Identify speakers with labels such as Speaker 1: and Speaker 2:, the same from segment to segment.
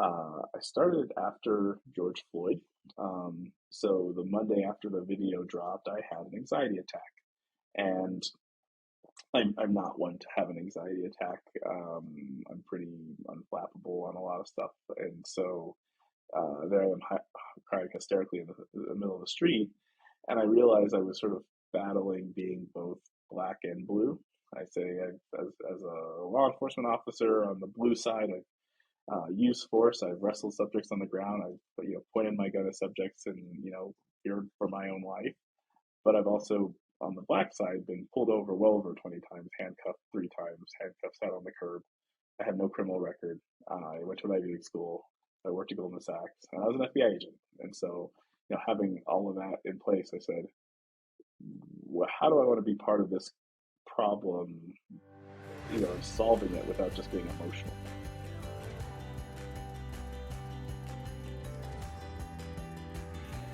Speaker 1: I started after George Floyd. So the Monday after the video dropped, I had an anxiety attack. And I'm not one to have an anxiety attack. I'm pretty unflappable on a lot of stuff. And so there I am crying hysterically in the middle of the street. And I realized I was sort of battling being both black and blue. I say, as a law enforcement officer on the blue side, used force. I've wrestled subjects on the ground. I've pointed my gun at subjects and feared for my own life. But I've also on the black side been pulled over well over 20 times, handcuffed 3 times, handcuffs out on the curb. I have no criminal record. I went to an Ivy League school. I worked at Goldman Sachs, and I was an FBI agent. And so, having all of that in place, I said, well, how do I want to be part of this problem? Solving it without just being emotional.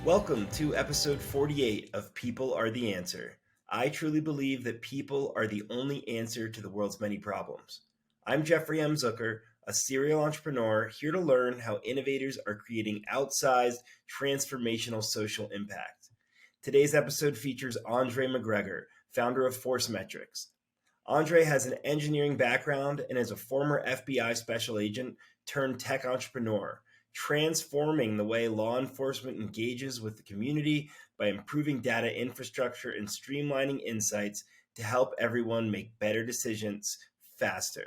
Speaker 2: Welcome to episode 48 of People Are the Answer. I truly believe that people are the only answer to the world's many problems. I'm Jeffrey M. Zucker, a serial entrepreneur here to learn how innovators are creating outsized, transformational social impact. Today's episode features Andre McGregor, founder of ForceMetrics. Andre has an engineering background and is a former FBI special agent turned tech entrepreneur, transforming the way law enforcement engages with the community by improving data infrastructure and streamlining insights to help everyone make better decisions faster.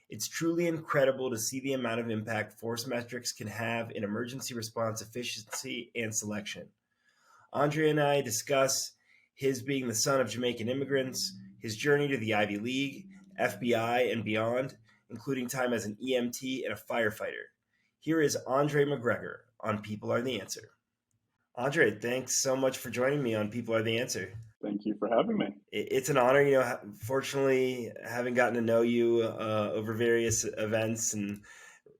Speaker 2: It's truly incredible to see the amount of impact ForceMetrics can have in emergency response efficiency and selection. Andre and I discuss his being the son of Jamaican immigrants, his journey to the Ivy League, FBI, and beyond, including time as an EMT and a firefighter. Here is Andre McGregor on People Are the Answer. Andre, thanks so much for joining me on People Are the Answer.
Speaker 1: Thank you for having me.
Speaker 2: It's an honor. Fortunately, having gotten to know you over various events and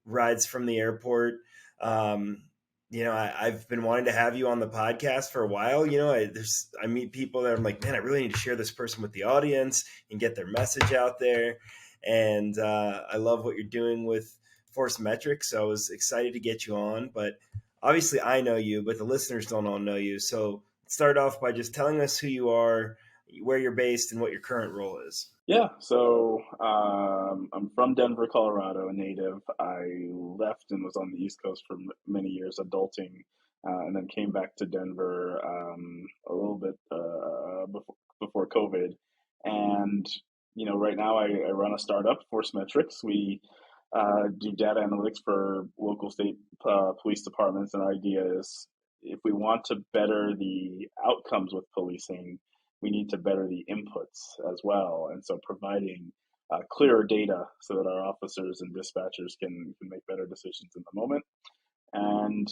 Speaker 2: rides from the airport, I've been wanting to have you on the podcast for a while. I meet people that I'm like, man, I really need to share this person with the audience and get their message out there. And I love what you're doing with ForceMetrics. So I was excited to get you on. But obviously, I know you, but the listeners don't all know you. So start off by just telling us who you are, where you're based, and what your current role is.
Speaker 1: Yeah, so I'm from Denver, Colorado, a native. I left and was on the East Coast for many years, adulting, and then came back to Denver a little bit before COVID. And right now I run a startup, ForceMetrics. We do data analytics for local state police departments, and our idea is if we want to better the outcomes with policing, we need to better the inputs as well. And so providing clearer data so that our officers and dispatchers can make better decisions in the moment. And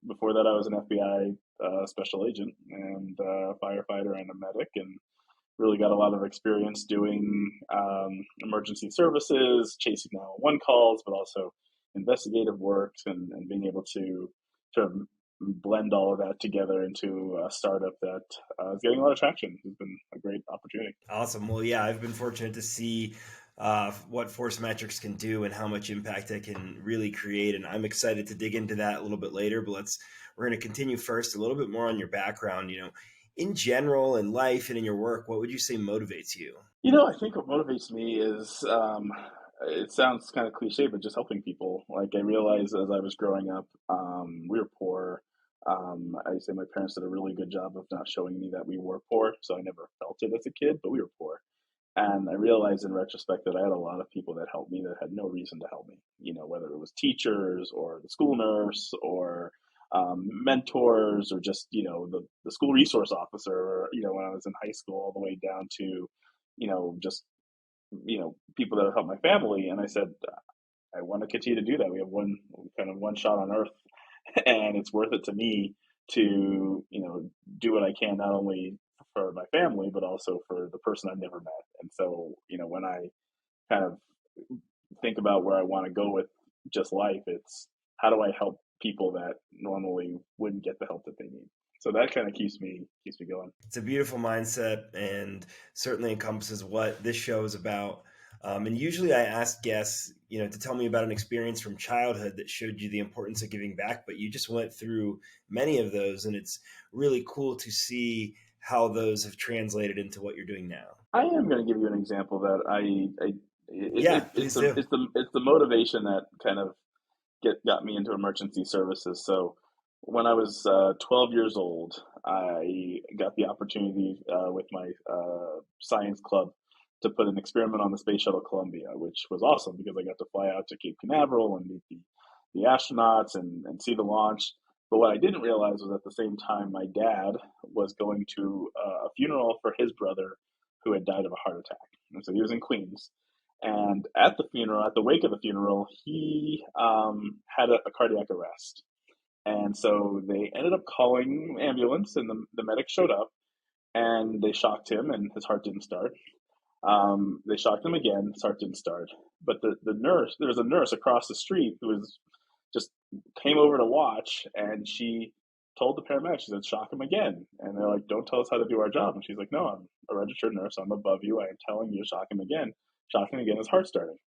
Speaker 1: before that, I was an FBI special agent and firefighter and a medic, and really got a lot of experience doing emergency services, chasing 911 calls, but also investigative works and being able to sort of blend all of that together into a startup that is getting a lot of traction. It's been a great opportunity.
Speaker 2: Awesome. Well, yeah, I've been fortunate to see what ForceMetrics can do and how much impact it can really create. And I'm excited to dig into that a little bit later, but we're going to continue first a little bit more on your background. In general, in life and in your work, what would you say motivates you?
Speaker 1: I think what motivates me is it sounds kind of cliche, but just helping people. Like I realized as I was growing up, we were poor. I say my parents did a really good job of not showing me that we were poor, so I never felt it as a kid, but we were poor. And I realized in retrospect that I had a lot of people that helped me that had no reason to help me, whether it was teachers or the school nurse or mentors or just, the school resource officer, or, when I was in high school all the way down to, just, people that have helped my family. And I said, I want to continue to do that. We have one shot on earth and it's worth it to me to do what I can, not only for my family but also for the person I've never met. And so when I kind of think about where I want to go with just life, it's how do I help people that normally wouldn't get the help that they need. So that kind of keeps me going.
Speaker 2: It's a beautiful mindset and certainly encompasses what this show is about. And usually I ask guests, to tell me about an experience from childhood that showed you the importance of giving back, but you just went through many of those, and it's really cool to see how those have translated into what you're doing now.
Speaker 1: I am going to give you an example that
Speaker 2: Yeah, please do.
Speaker 1: it's the motivation that kind of got me into emergency services. So when I was 12 years old, I got the opportunity with my science club to put an experiment on the Space Shuttle Columbia, which was awesome because I got to fly out to Cape Canaveral and meet the astronauts and see the launch. But what I didn't realize was at the same time, my dad was going to a funeral for his brother who had died of a heart attack. And so he was in Queens. And at the funeral, at the wake of the funeral, he had a cardiac arrest. And so they ended up calling ambulance, and the medic showed up, and they shocked him, and his heart didn't start. They shocked him again, his heart didn't start. But the nurse, there was a nurse across the street who was just came over to watch, and she told the paramedic, she said, shock him again. And they're like, don't tell us how to do our job. And she's like, no, I'm a registered nurse. I'm above you. I am telling you to shock him again. Shock him again, his heart starting.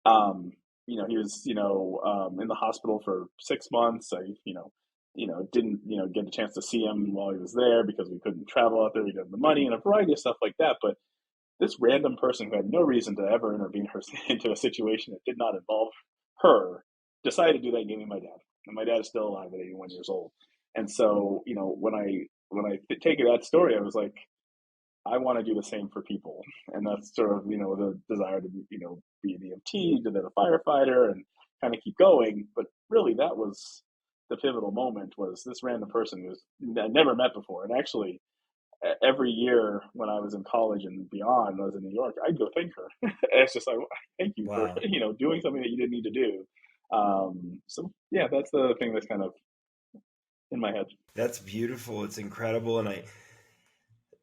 Speaker 1: Um, he was, in the hospital for 6 months. Didn't, get a chance to see him while he was there because we couldn't travel out there. We didn't have the money and a variety of stuff like that. But this random person who had no reason to ever intervene into a situation that did not involve her decided to do that and gave me my dad. And my dad is still alive at 81 years old. And so, when I take that story, I was like, I want to do the same for people. And that's sort of, the desire to, be an EMT, to then a firefighter and kind of keep going. But really that was the pivotal moment, was this random person who I never met before. And actually every year when I was in college and beyond, when I was in New York, I'd go thank her. It's just like, thank you for,
Speaker 2: Wow.
Speaker 1: doing something that you didn't need to do. So yeah, that's the thing that's kind of in my head.
Speaker 2: That's beautiful. It's incredible. And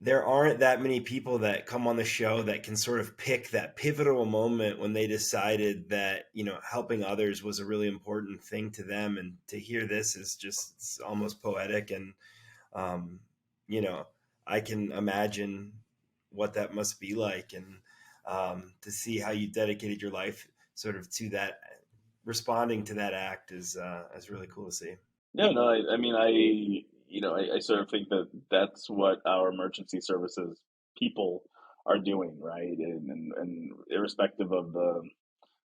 Speaker 2: there aren't that many people that come on the show that can sort of pick that pivotal moment when they decided that, helping others was a really important thing to them. And to hear this is just, it's almost poetic. And, um, you know, I can imagine what that must be like. And to see how you dedicated your life sort of to that, responding to that act is really cool to see.
Speaker 1: No, no, I mean, I sort of think that that's what our emergency services people are doing, right? And irrespective of the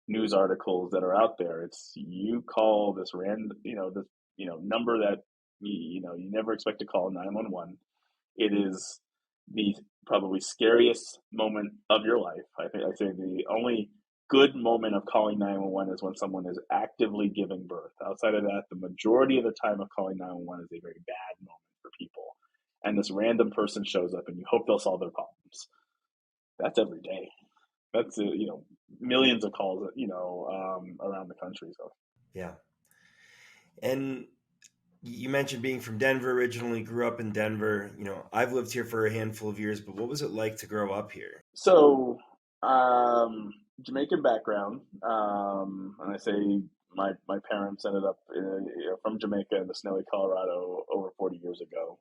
Speaker 1: news articles that are out there, it's you call this number that you never expect to call 911. It is the probably scariest moment of your life. I say the only good moment of calling 911 is when someone is actively giving birth. Outside of that, the majority of the time of calling 911 is a very bad moment for people. And this random person shows up and you hope they'll solve their problems. That's every day. That's millions of calls, around the country. So
Speaker 2: Yeah. And you mentioned being from Denver originally, grew up in Denver. I've lived here for a handful of years, but what was it like to grow up here?
Speaker 1: So, Jamaican background, and I say my parents ended up from Jamaica in the snowy Colorado over 40 years ago.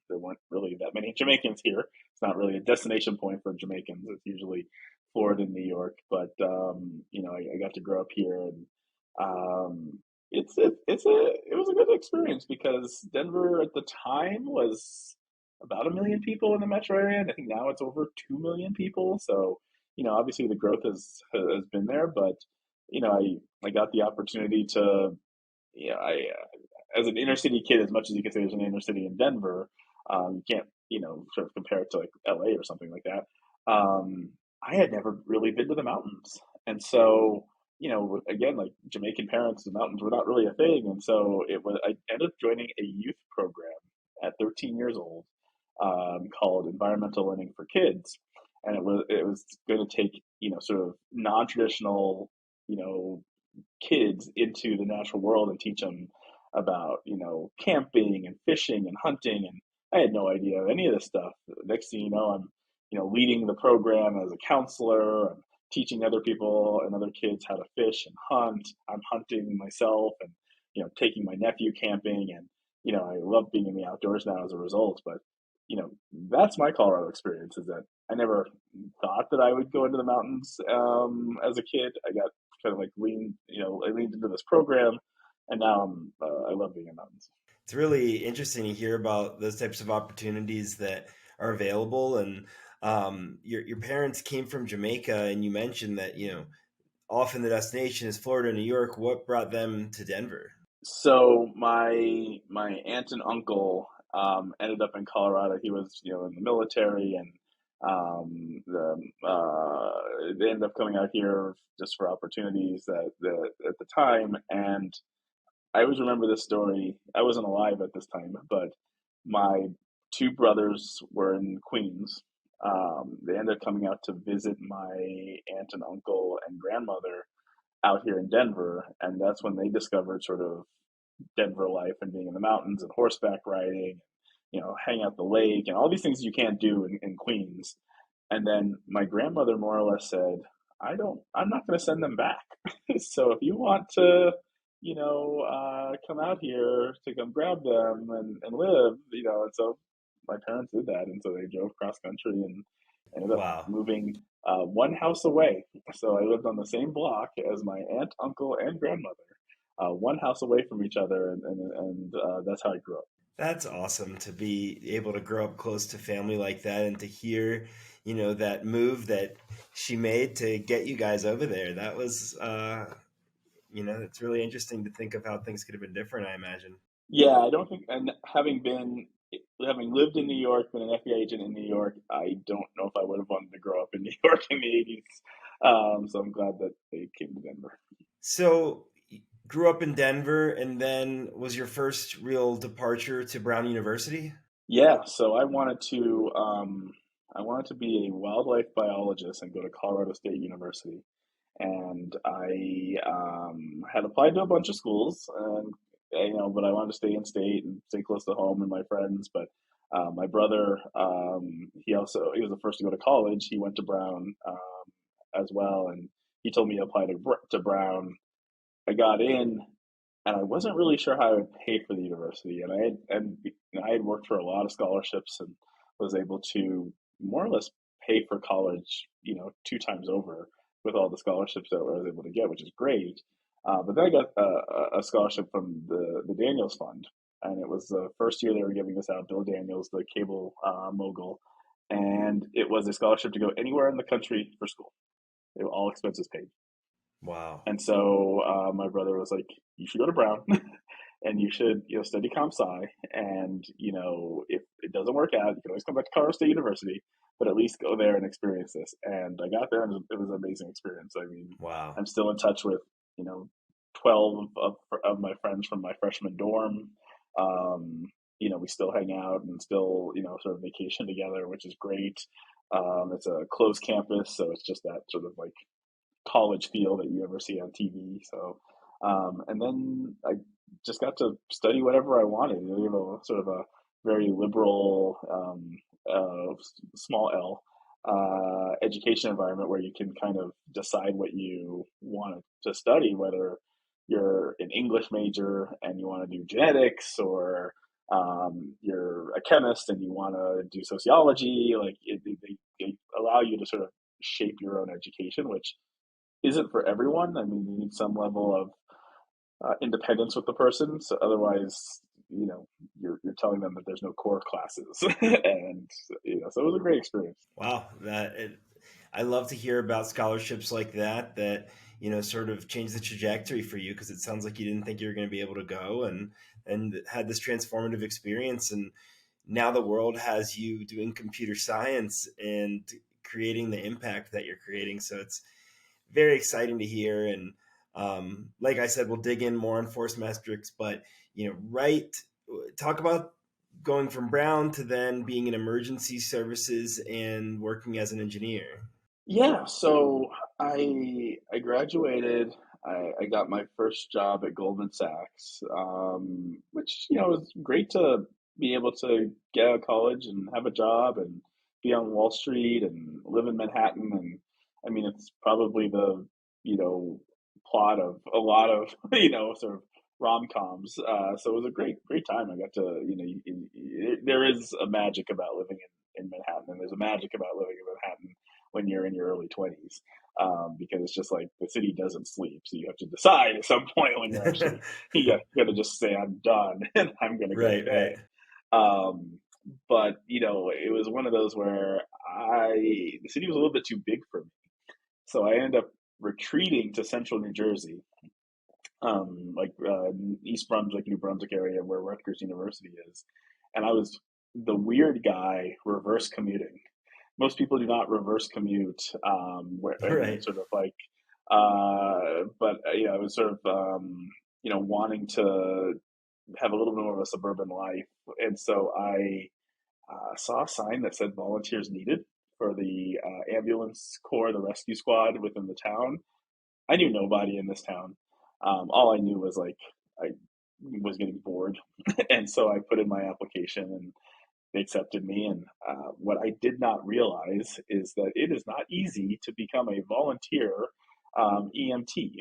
Speaker 1: There weren't really that many Jamaicans here. It's not really a destination point for Jamaicans. It's usually Florida and New York. But I got to grow up here, and um, it was a good experience because Denver at the time was about 1 million people in the metro area, and I think now it's over 2 million people. So, obviously the growth has been there, but I got the opportunity to, I as an inner city kid, as much as you can say there's an inner city in Denver, you can't sort of compare it to like LA or something like that. I had never really been to the mountains, and so again, like Jamaican parents, the mountains were not really a thing, and so I ended up joining a youth program at 13 years old, called Environmental Learning for Kids, and it was going to take sort of non-traditional you know kids into the natural world and teach them about camping and fishing and hunting, and I had no idea of any of this stuff. Next thing you know, I'm leading the program as a counselor. I'm teaching other people and other kids how to fish and hunt. I'm hunting myself, and taking my nephew camping, and I love being in the outdoors now as a result. But that's my Colorado experience. Is that I never thought that I would go into the mountains as a kid. I got kind of like I leaned into this program, and now I love being in mountains.
Speaker 2: It's really interesting to hear about those types of opportunities that are available. And your parents came from Jamaica, and you mentioned that often the destination is Florida, New York. What brought them to Denver?
Speaker 1: So my aunt and uncle ended up in Colorado. He was in the military, and they ended up coming out here just for opportunities at the time. And I always remember this story. I wasn't alive at this time, but my two brothers were in Queens. They ended up coming out to visit my aunt and uncle and grandmother out here in Denver, and that's when they discovered sort of Denver life and being in the mountains and horseback riding, hang out the lake and all these things you can't do in Queens. And then my grandmother more or less said, I'm not going to send them back. So if you want to, come out here to come grab them and live, and so my parents did that. And so they drove cross country and ended up
Speaker 2: Wow.
Speaker 1: moving one house away. So I lived on the same block as my aunt, uncle, and grandmother, one house away from each other. And that's how I grew up.
Speaker 2: That's awesome to be able to grow up close to family like that and to hear, that move that she made to get you guys over there. That was, it's really interesting to think of how things could have been different, I imagine.
Speaker 1: Yeah, I don't think, and having lived in New York, been an FBI agent in New York, I don't know if I would have wanted to grow up in New York in the 80s. So I'm glad that they came to Denver.
Speaker 2: So, grew up in Denver, and then was your first real departure to Brown University?
Speaker 1: Yeah, so I wanted to be a wildlife biologist and go to Colorado State University. And I had applied to a bunch of schools, and but I wanted to stay in state and stay close to home and my friends. But my brother, he was the first to go to college. He went to Brown as well, and he told me to apply to Brown. I got in, and I wasn't really sure how I would pay for the university. And I had worked for a lot of scholarships and was able to more or less pay for college, two times over with all the scholarships that I was able to get, which is great. But then I got a scholarship from the Daniels Fund, and it was the first year they were giving this out. Bill Daniels, the cable mogul, and it was a scholarship to go anywhere in the country for school. They were all expenses paid.
Speaker 2: Wow.
Speaker 1: And so my brother was like, "You should go to Brown, and you should study comp sci. And if it doesn't work out, you can always come back to Colorado State University, but at least go there and experience this." And I got there, and it was an amazing experience. I mean,
Speaker 2: Wow.
Speaker 1: I'm still in touch with 12 of my friends from my freshman dorm. We still hang out and still sort of vacation together, which is great. It's a closed campus, so it's just that sort of like college feel that you ever see on TV. So, and then I just got to study whatever I wanted. We have a sort of a very liberal, small L, education environment where you can kind of decide what you want to study, whether you're an English major and you want to do genetics, or you're a chemist and you want to do sociology. Like they allow you to sort of shape your own education, which isn't for everyone. I mean, you need some level of independence with the person. So otherwise, you're telling them that there's no core classes, and so it was a great experience.
Speaker 2: Wow. I love to hear about scholarships like that sort of change the trajectory for you, because it sounds like you didn't think you were going to be able to go and had this transformative experience. And now the world has you doing computer science and creating the impact that you're creating. So it's very exciting to hear. And like I said, we'll dig in more on ForceMetrics, but right, talk about going from Brown to then being in emergency services and working as an engineer.
Speaker 1: Yeah, so I graduated. I got my first job at Goldman Sachs, which was great to be able to get out of college and have a job and be on Wall Street and live in Manhattan. And I mean, it's probably the plot of a lot of sort of rom-coms. So it was a great time. I got to, there is a magic about living in Manhattan, and there's a magic about living in Manhattan when you're in your early 20s, because it's just like the city doesn't sleep. So you have to decide at some point when you're actually, you got to just say, I'm done and I'm going to go to
Speaker 2: Right,
Speaker 1: bed.
Speaker 2: right.
Speaker 1: Um, but, it was one of those where the city was a little bit too big for me. So I ended up retreating to central New Jersey, like East Brunswick, New Brunswick area where Rutgers University is. And I was the weird guy reverse commuting. Most people do not reverse commute, and
Speaker 2: Right.
Speaker 1: sort of like, but I was sort of, wanting to have a little bit more of a suburban life. And so I saw a sign that said volunteers needed for the ambulance corps, the rescue squad within the town. I knew nobody in this town. All I knew was like I was getting bored, and so I put in my application, and they accepted me. And what I did not realize is that it is not easy to become a volunteer EMT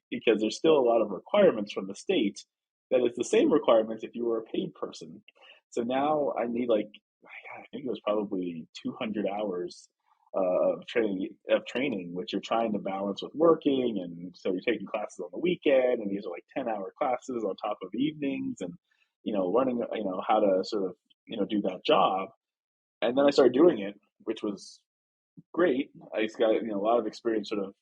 Speaker 1: because there's still a lot of requirements from the state that is the same requirements if you were a paid person. So now I need like I think it was probably 200 hours of training, which you're trying to balance with working, and so you're taking classes on the weekend, and these are like 10-hour classes on top of evenings, and learning how to sort of do that job. And then I started doing it, which was great. I just got a lot of experience sort of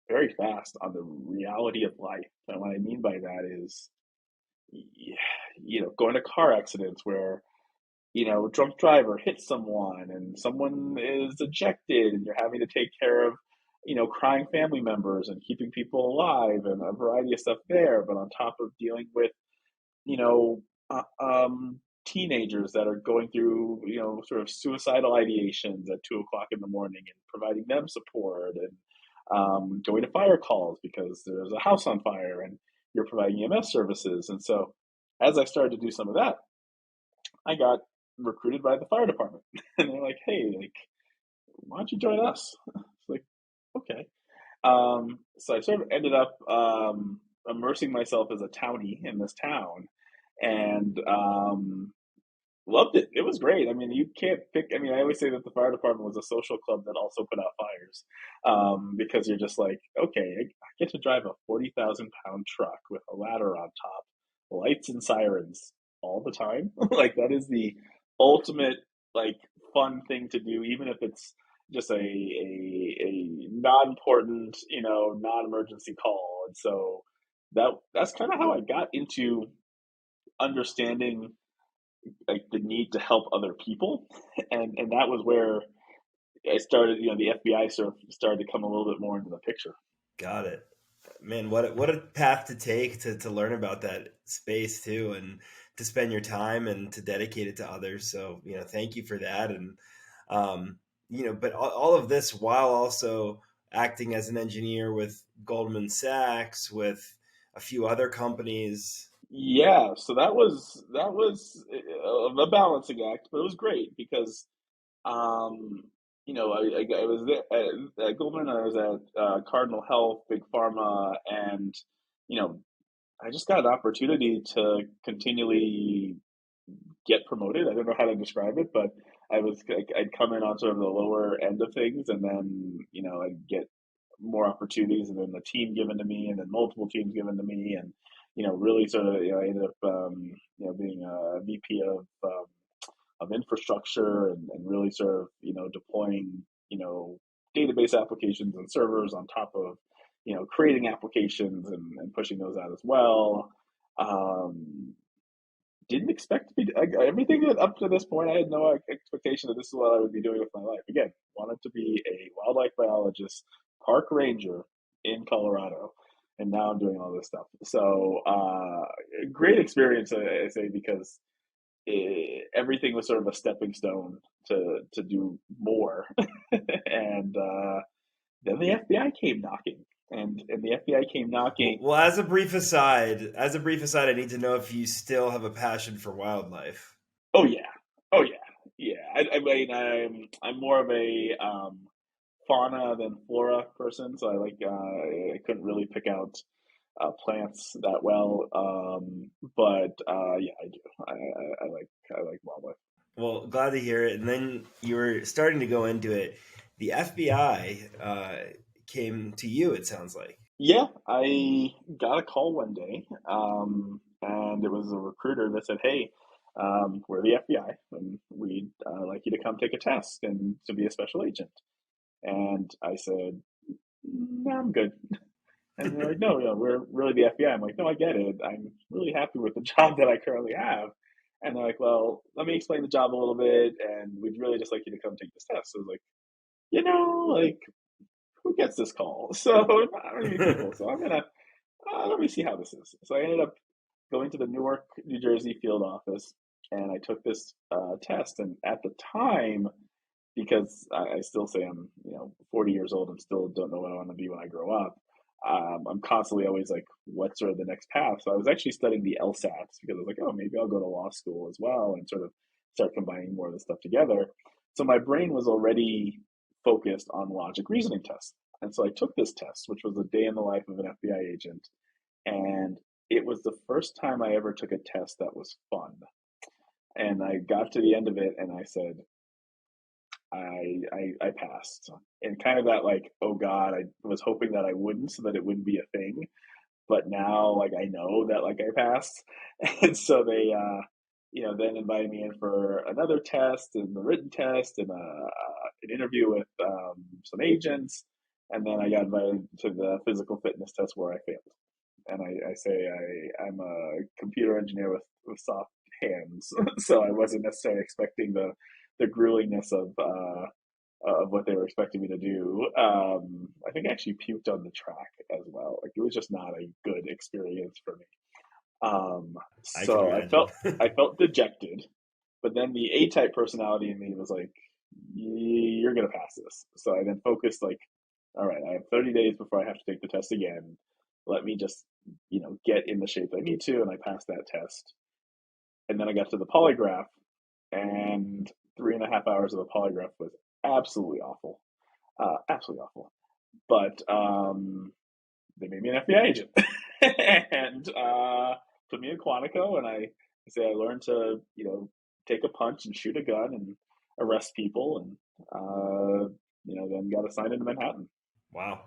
Speaker 1: very fast on the reality of life. And what I mean by that is, going to car accidents where drunk driver hits someone and someone is ejected, and you're having to take care of crying family members and keeping people alive and a variety of stuff there. But on top of dealing with you know, teenagers that are going through, sort of suicidal ideations at 2 o'clock in the morning, and providing them support, and going to fire calls because there's a house on fire and you're providing EMS services. And so, as I started to do some of that, I got recruited by the fire department, and they're like, "Hey, like, why don't you join us?" It's like, okay. So I sort of ended up immersing myself as a townie in this town, and loved it. It was great. I mean, you can't pick. I mean, I always say that the fire department was a social club that also put out fires, because you're just like, okay, I get to drive a 40,000 pound truck with a ladder on top, lights and sirens all the time. Like that is the ultimate like fun thing to do, even if it's just a not important, non emergency call. And so that's kind of how I got into understanding like the need to help other people, and that was where I started. The FBI sort of started to come a little bit more into the picture.
Speaker 2: Got it. Man, what a path to take to learn about that space too, and to spend your time and to dedicate it to others. So, thank you for that. And, but all of this while also acting as an engineer with Goldman Sachs, with a few other companies.
Speaker 1: Yeah, so that was a balancing act, but it was great because I was there at Goldman. I was at Cardinal Health, Big Pharma, and you know I just got an opportunity to continually get promoted. I don't know how to describe it, but I was like, I'd come in on sort of the lower end of things, and then I'd get more opportunities, and then the team given to me, and then multiple teams given to me, and really sort of I ended up being a VP of infrastructure, and really sort of deploying database applications and servers on top of creating applications, and pushing those out as well. Um, didn't expect to be everything that up to this point. I had no expectation that this is what I would be doing with my life. Again, wanted to be a wildlife biologist, park ranger in Colorado, and now I'm doing all this stuff. So, great experience, I say, because everything was sort of a stepping stone to do more. And then the FBI came knocking, and the FBI came knocking.
Speaker 2: Well, as a brief aside, I need to know if you still have a passion for wildlife.
Speaker 1: Oh yeah, oh yeah, yeah. I mean, I'm more of a fauna than flora person, so I couldn't really pick out plants that well. But yeah, I do. I like wildlife.
Speaker 2: Well, glad to hear it. And then you were starting to go into it. The FBI came to you, it sounds like.
Speaker 1: Yeah, I got a call one day, and it was a recruiter that said, "Hey, we're the FBI, and we'd like you to come take a test and to be a special agent." And I said, "No, I'm good." And they're like, "No, no, we're really the FBI." I'm like, "No, I get it. I'm really happy with the job that I currently have." And they're like, "Well, let me explain the job a little bit, and we'd really just like you to come take this test." So I was like, like, who gets this call? So not many people. So I'm gonna let me see how this is. So I ended up going to the Newark, New Jersey field office, and I took this test. And at the time, because I still say I'm 40 years old and still don't know what I want to be when I grow up. I'm constantly always like, what's sort of the next path? So I was actually studying the LSATs because I was like, oh, maybe I'll go to law school as well and sort of start combining more of this stuff together. So my brain was already focused on logic reasoning tests. And so I took this test, which was a day in the life of an FBI agent. And it was the first time I ever took a test that was fun. And I got to the end of it and I said, I passed, and kind of that like, oh God, I was hoping that I wouldn't, so that it wouldn't be a thing. But now, like, I know that like I passed, and so they, then invited me in for another test and the written test and an interview with some agents, and then I got invited to the physical fitness test where I failed. And I say I'm a computer engineer with soft hands, so I wasn't necessarily expecting the gruelingness of what they were expecting me to do. I think I actually puked on the track as well. Like it was just not a good experience for me.
Speaker 2: I can
Speaker 1: So
Speaker 2: imagine.
Speaker 1: I felt dejected, but then the A-type personality in me was like, "You're gonna pass this." So I then focused like, "All right, I have 30 days before I have to take the test again. Let me just get in the shape I need to," and I passed that test. And then I got to the polygraph, and 3.5 hours of the polygraph was absolutely awful, absolutely awful. But they made me an FBI agent and put me in Quantico, and I say I learned to take a punch and shoot a gun and arrest people, and then got assigned into Manhattan.
Speaker 2: Wow.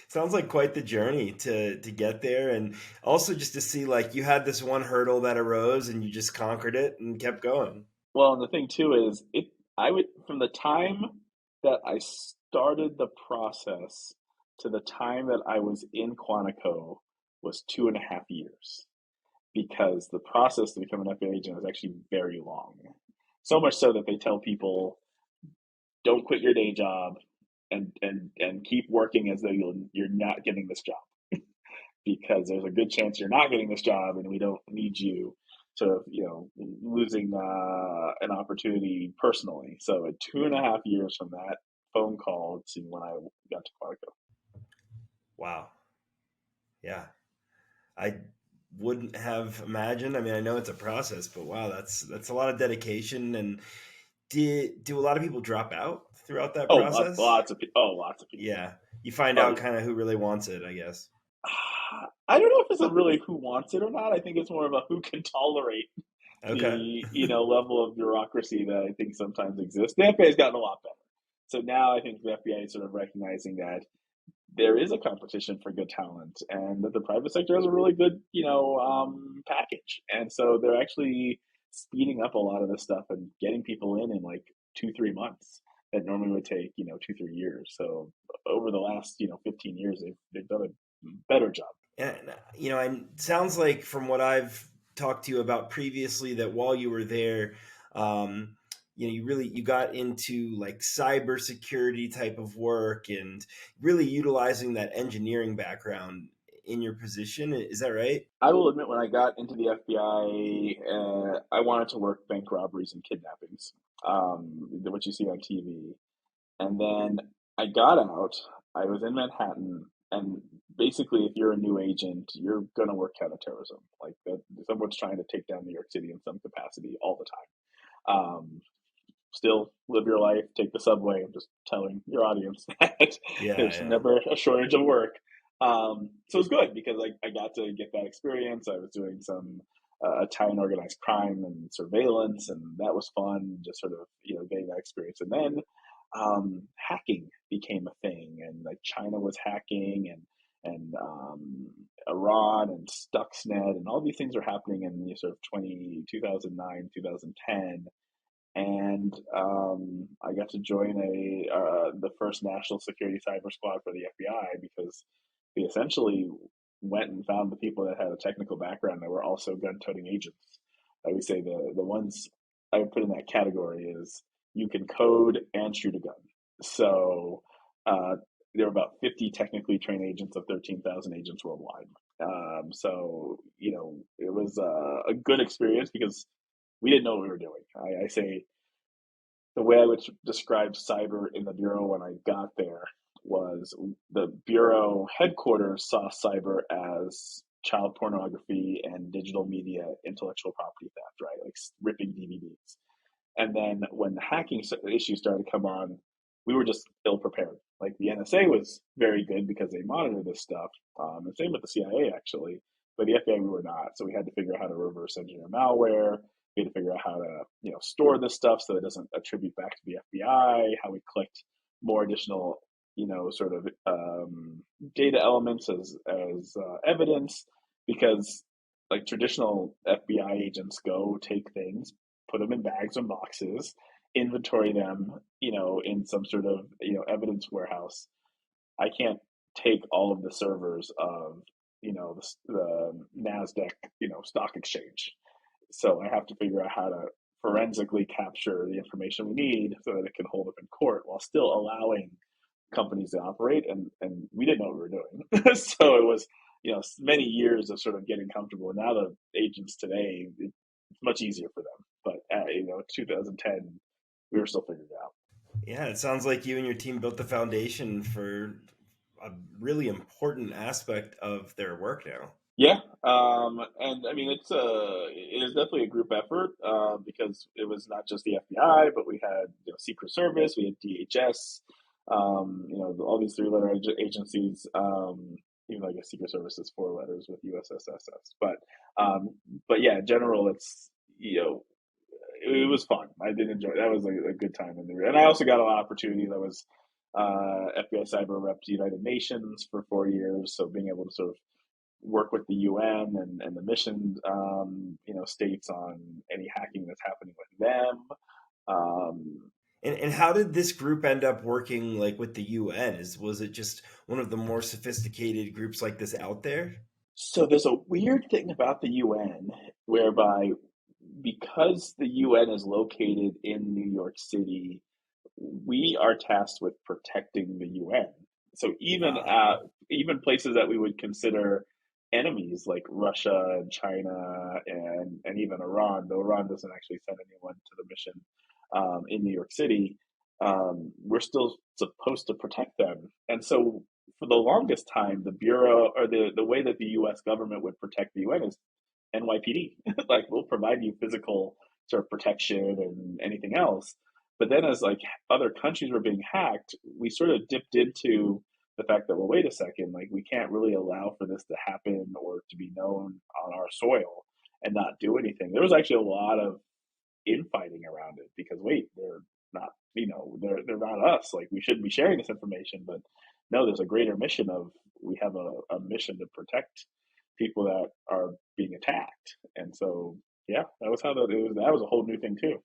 Speaker 2: Sounds like quite the journey to get there, and also just to see like you had this one hurdle that arose and you just conquered it and kept going.
Speaker 1: Well, and the thing too is I would from the time that I started the process to the time that I was in Quantico was 2.5 years, because the process to become an FBI agent is actually very long. So much so that they tell people, don't quit your day job and keep working as though you're not getting this job, because there's a good chance you're not getting this job, and we don't need you to losing an opportunity personally. So at 2.5 years from that phone call to when I got to Quantico.
Speaker 2: Wow. Yeah. I wouldn't have imagined. I mean, I know it's a process, but wow, that's a lot of dedication. And do a lot of people drop out throughout that
Speaker 1: Oh,
Speaker 2: process?
Speaker 1: lots of people.
Speaker 2: Yeah. You find
Speaker 1: Oh
Speaker 2: out
Speaker 1: yeah.
Speaker 2: kind of who really wants it, I guess.
Speaker 1: I don't know if it's a really who wants it or not. I think it's more of a who can tolerate
Speaker 2: Okay.
Speaker 1: the level of bureaucracy that I think sometimes exists. The FBI has gotten a lot better. So now I think the FBI is sort of recognizing that there is a competition for good talent, and that the private sector has a really good, package. And so they're actually speeding up a lot of this stuff and getting people in like 2, 3 months that normally would take, 2, 3 years. So over the last, 15 years, they've done a better job.
Speaker 2: And sounds like from what I've talked to you about previously that while you were there, um, you got into like cybersecurity type of work and really utilizing that engineering background in your position. Is that right?
Speaker 1: I will admit, when I got into the FBI, I wanted to work bank robberies and kidnappings, what you see on TV. And then I got out. I was in Manhattan, and basically, if you're a new agent, you're gonna work counterterrorism. Like that, someone's trying to take down New York City in some capacity all the time. Still live your life, take the subway. I'm just telling your audience that
Speaker 2: Yeah,
Speaker 1: there's
Speaker 2: yeah.
Speaker 1: never a shortage of work. So it was good because I got to get that experience. I was doing some Italian organized crime and surveillance, and that was fun. Just sort of getting that experience, and then hacking became a thing, and like China was hacking, and Iran and Stuxnet, and all these things are happening in the sort of 2009, 2010, and I got to join the first national security cyber squad for the FBI because they essentially went and found the people that had a technical background that were also gun-toting agents. I would say the ones I would put in that category is you can code and shoot a gun. So uh, there were about 50 technically trained agents of 13,000 agents worldwide. So it was a good experience because we didn't know what we were doing. I say the way I would describe cyber in the bureau when I got there was the bureau headquarters saw cyber as child pornography and digital media intellectual property theft, right? Like ripping DVDs. And then when the hacking issues started to come on, we were just ill prepared. Like the NSA was very good because they monitor this stuff, and same with the CIA actually. But the FBI we were not, so we had to figure out how to reverse engineer malware. We had to figure out how to store this stuff so it doesn't attribute back to the FBI. How we collect more additional sort of data elements as evidence, because like traditional FBI agents go take things, put them in bags and boxes, inventory them, in some sort of, evidence warehouse. I can't take all of the servers of, the NASDAQ, stock exchange. So I have to figure out how to forensically capture the information we need so that it can hold up in court while still allowing companies to operate. And we didn't know what we were doing. So it was, many years of sort of getting comfortable. And now the agents today, it's much easier for them. But 2010, we were still figuring it out.
Speaker 2: Yeah, it sounds like you and your team built the foundation for a really important aspect of their work now.
Speaker 1: Yeah, and I mean it is definitely a group effort because it was not just the FBI, but we had Secret Service, we had DHS, all these three-letter agencies. Even though I guess Secret Service is four letters with USSSS, um, but yeah, in general, it's it was fun. I did enjoy it. That was a good time in the and I also got a lot of opportunities. I was FBI cyber rep to United Nations for 4 years, so being able to sort of work with the UN and the mission, states on any hacking that's happening with them. Um,
Speaker 2: And how did this group end up working like with the UN? Was it just one of the more sophisticated groups like this out there?
Speaker 1: so there's a weird thing about the UN whereby because the UN is located in New York City, we are tasked with protecting the UN. So
Speaker 2: Ah,
Speaker 1: even places that we would consider enemies like Russia and China and even Iran, though Iran doesn't actually send anyone to the mission in New York City, we're still supposed to protect them. And so for the longest time, the bureau or the way that the U.S. government would protect the UN is NYPD. Like we'll provide you physical sort of protection and anything else. But then as like other countries were being hacked, we sort of dipped into the fact that, well, wait a second, like we can't really allow for this to happen or to be known on our soil and not do anything. There was actually a lot of infighting around it because wait, they're not, they're not us. Like we shouldn't be sharing this information, but no, there's a greater mission of we have a mission to protect people that are being attacked. And so yeah, that was how that was a whole new thing too.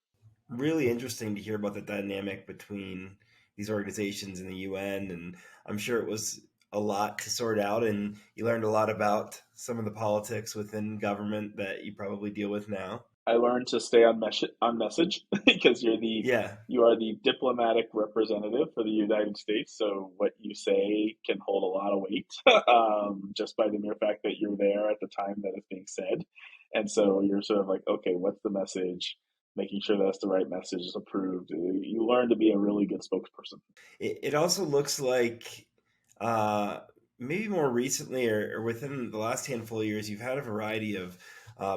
Speaker 2: really interesting to hear about the dynamic between these organizations and the UN. And I'm sure it was a lot to sort out, and you learned a lot about some of the politics within government that you probably deal with now.
Speaker 1: I learned to stay on message because
Speaker 2: Yeah.
Speaker 1: you are the diplomatic representative for the United States. So what you say can hold a lot of weight, just by the mere fact that you're there at the time that it's being said. And so you're sort of like, okay, what's the message? Making sure that's the right message is approved. You learn to be a really good spokesperson.
Speaker 2: It also looks like uh, maybe more recently or within the last handful of years, you've had a variety of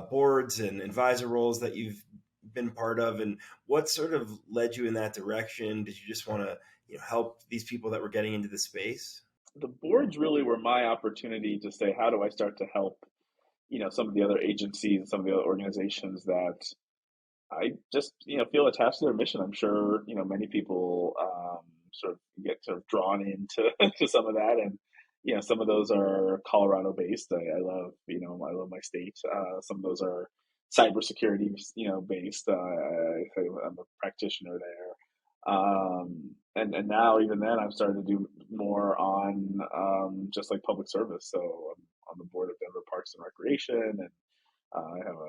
Speaker 2: boards and advisor roles that you've been part of. And what sort of led you in that direction? Did you just want to help these people that were getting into the space?
Speaker 1: the boards really were my opportunity to say, how do I start to help, some of the other agencies and some of the other organizations that I just, feel attached to their mission. I'm sure, many people sort of get sort of drawn into to some of that, and some of those are Colorado based. I love, I love my state. Some of those are cybersecurity, based. I'm a practitioner there, and now even then, I'm starting to do more on just like public service. So I'm on the board of Denver Parks and Recreation, and I have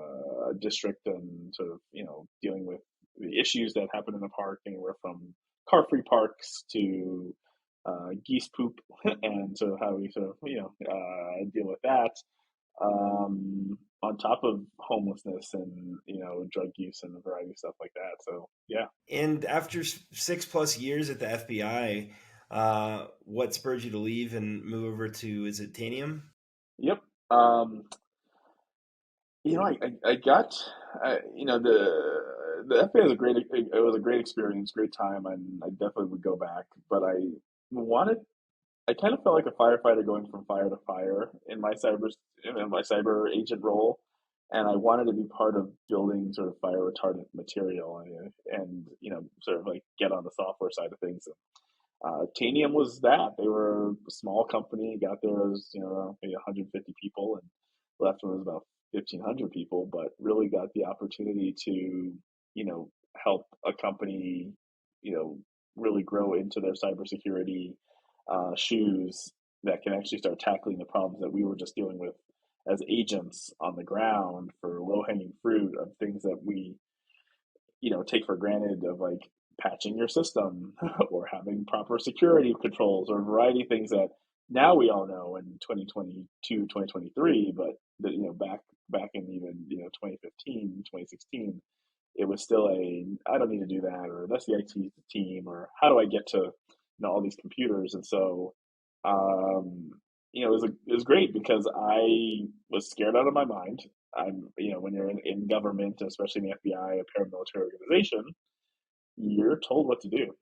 Speaker 1: a district and sort of, dealing with the issues that happen in the park, anywhere from car-free parks to geese poop, and sort of how we sort of, deal with that. On top of homelessness and, drug use and a variety of stuff like that. So, yeah.
Speaker 2: And after 6+ years at the FBI, what spurred you to leave and move over to, is it Tanium?
Speaker 1: Yep. I got, the FA was a it was a great experience, great time, and I definitely would go back. But wanted, I kind of felt like a firefighter going from fire to fire in my cyber agent role, and I wanted to be part of building sort of fire retardant material and sort of like get on the software side of things. Tanium was that. They were a small company, got there as, maybe 150 people, and left when it was about 1,500 people, but really got the opportunity to, help a company, really grow into their cybersecurity shoes that can actually start tackling the problems that we were just dealing with as agents on the ground for low hanging fruit of things that we take for granted, of like patching your system or having proper security controls or a variety of things that now we all know in 2022, 2023, but back in even 2015, 2016, it was still I don't need to do that, or that's the IT team, or how do I get to all these computers. And so it was great because I was scared out of my mind. When you're in government, especially in the FBI, a paramilitary organization, you're told what to do.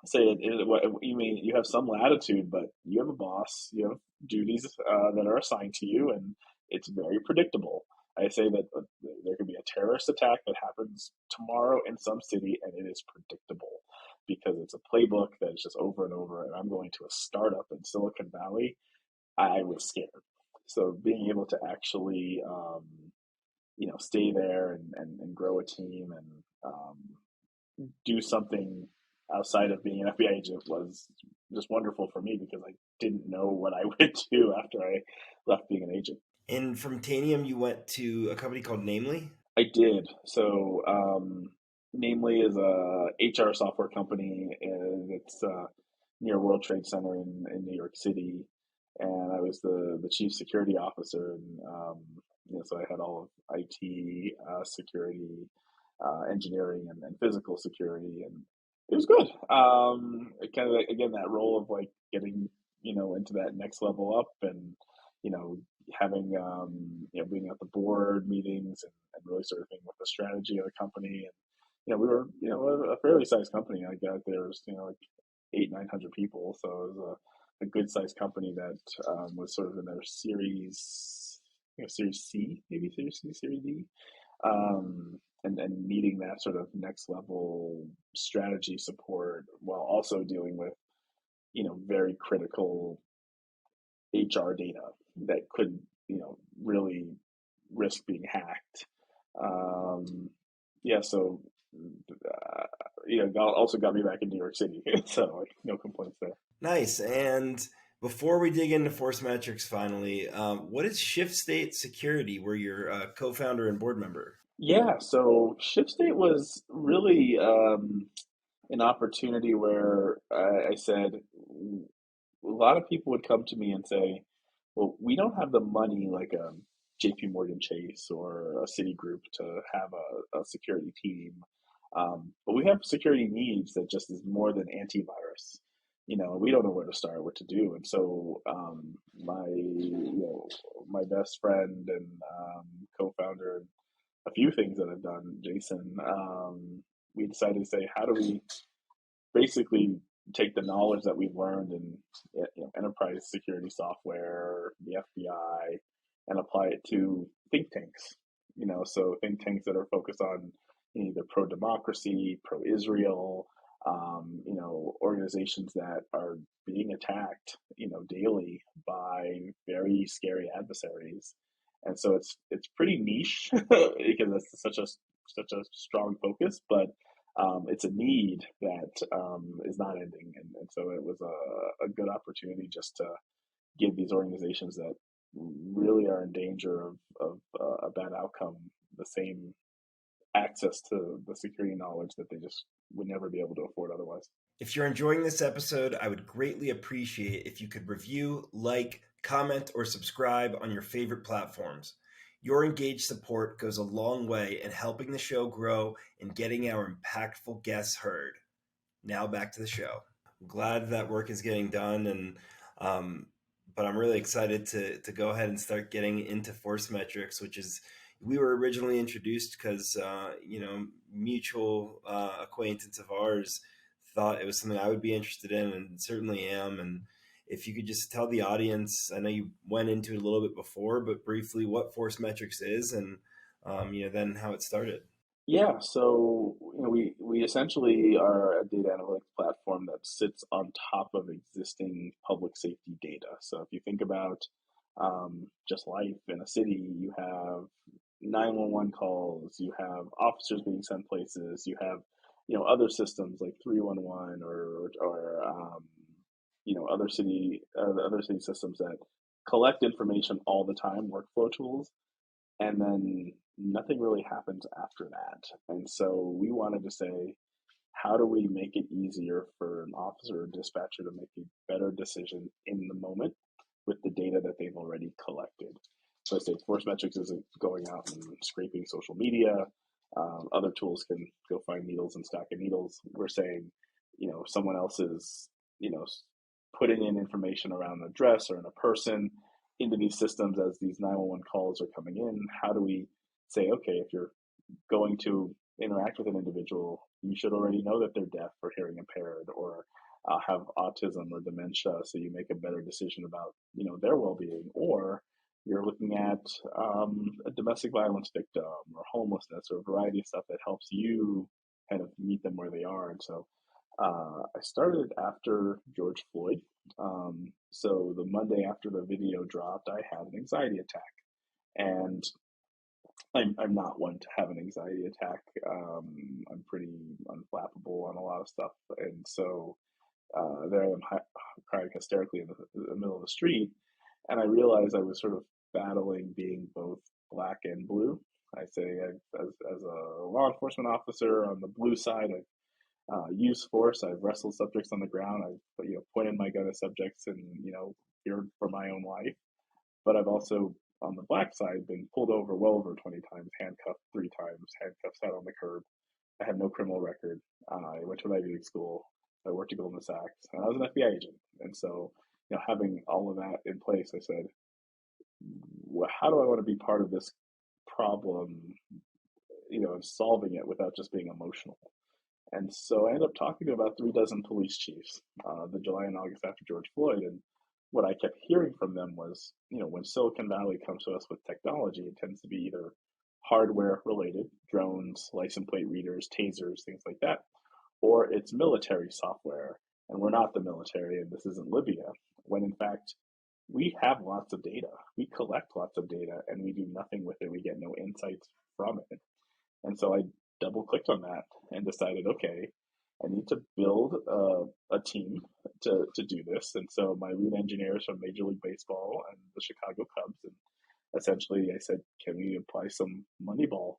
Speaker 1: Say what you mean. You have some latitude, but you have a boss. You have duties that are assigned to you, and it's very predictable. I say that there could be a terrorist attack that happens tomorrow in some city, and it is predictable because it's a playbook that is just over and over. And I'm going to a startup in Silicon Valley. I was scared. So being able to actually, stay there and grow a team and do something outside of being an FBI agent was just wonderful for me because I didn't know what I would do after I left being an agent.
Speaker 2: And from Tanium, you went to a company called Namely?
Speaker 1: I did. So, Namely is a HR software company, and it's near World Trade Center in New York City. And I was the chief security officer, and so I had all of IT, security, engineering, and physical security, and it was good. It kind of again that role of like getting into that next level up, and you know having being at the board meetings and really sort of thinking with the strategy of the company. And we were a fairly sized company. I got there was like 800-900 people, so it was a good sized company that was sort of in their series, series C, maybe series C, series D, and needing that sort of next level strategy support while also dealing with very critical HR data that could, really risk being hacked. Um, yeah, so also got me back in New York City, so like no complaints there.
Speaker 2: Nice. And before we dig into ForceMetrics finally, what is Shift State Security, where you're a co-founder and board member?
Speaker 1: Yeah, so ShipState was really an opportunity where I said a lot of people would come to me and say, "Well, we don't have the money like a JP Morgan Chase or a Citigroup to have a security team, but we have security needs that just is more than antivirus. We don't know where to start, what to do." And so my best friend and co-founder, and a few things that I've done, Jason, we decided to say, how do we basically take the knowledge that we've learned in enterprise security software, the FBI, and apply it to think tanks. So think tanks that are focused on either pro democracy, pro Israel, organizations that are being attacked, daily by very scary adversaries. And so it's pretty niche because it's such a strong focus, but it's a need that is not ending. And so it was a good opportunity just to give these organizations that really are in danger of a bad outcome the same access to the security knowledge that they just would never be able to afford otherwise.
Speaker 2: If you're enjoying this episode, I would greatly appreciate if you could review, like, comment, or subscribe on your favorite platforms. Your engaged support goes a long way in helping the show grow and getting our impactful guests heard. Now back to the show. I'm glad that work is getting done, but I'm really excited to go ahead and start getting into ForceMetrics, which is we were originally introduced because mutual acquaintance of ours thought it was something I would be interested in, and certainly am. And if you could just tell the audience, I know you went into it a little bit before, but briefly what ForceMetrics is, and then how it started.
Speaker 1: Yeah, so we essentially are a data analytics platform that sits on top of existing public safety data. So if you think about just life in a city, you have 911 calls, you have officers being sent places, you have other systems like 311 or other city systems that collect information all the time, workflow tools, and then nothing really happens after that. And so we wanted to say, how do we make it easier for an officer or dispatcher to make a better decision in the moment with the data that they've already collected? So I say ForceMetrics isn't going out and scraping social media. Other tools can go find needles and stack of needles. We're saying, someone else is, putting in information around an address or in a person into these systems as these 911 calls are coming in. How do we say, okay, if you're going to interact with an individual, you should already know that they're deaf or hearing impaired or have autism or dementia, so you make a better decision about their well-being. Or you're looking at a domestic violence victim or homelessness or a variety of stuff that helps you kind of meet them where they are. And so I started after George Floyd. So the Monday after the video dropped, I had an anxiety attack. And I'm not one to have an anxiety attack. I'm pretty unflappable on a lot of stuff. And so there I am crying hysterically in the middle of the street. And I realized I was sort of battling being both black and blue. I say, as a law enforcement officer on the blue side, I've used force. I've wrestled subjects on the ground. I've pointed my gun at subjects and feared for my own life. But I've also on the black side been pulled over well over 20 times, handcuffed 3 times, handcuffs out on the curb. I have no criminal record. I went to an Ivy League school. I worked at Goldman Sachs, and I was an FBI agent. And so, having all of that in place, I said, how do I want to be part of this problem, and solving it without just being emotional? And so I ended up talking to about 3 dozen police chiefs, the July and August after George Floyd. And what I kept hearing from them was, when Silicon Valley comes to us with technology, it tends to be either hardware related, drones, license plate readers, tasers, things like that, or it's military software. And we're not the military, and this isn't Libya, when in fact, we have lots of data. We collect lots of data, and we do nothing with it. We get no insights from it. And so I double clicked on that and decided, okay, I need to build a team to do this. And so my lead engineers from Major League Baseball and the Chicago Cubs, and essentially I said, can we apply some Moneyball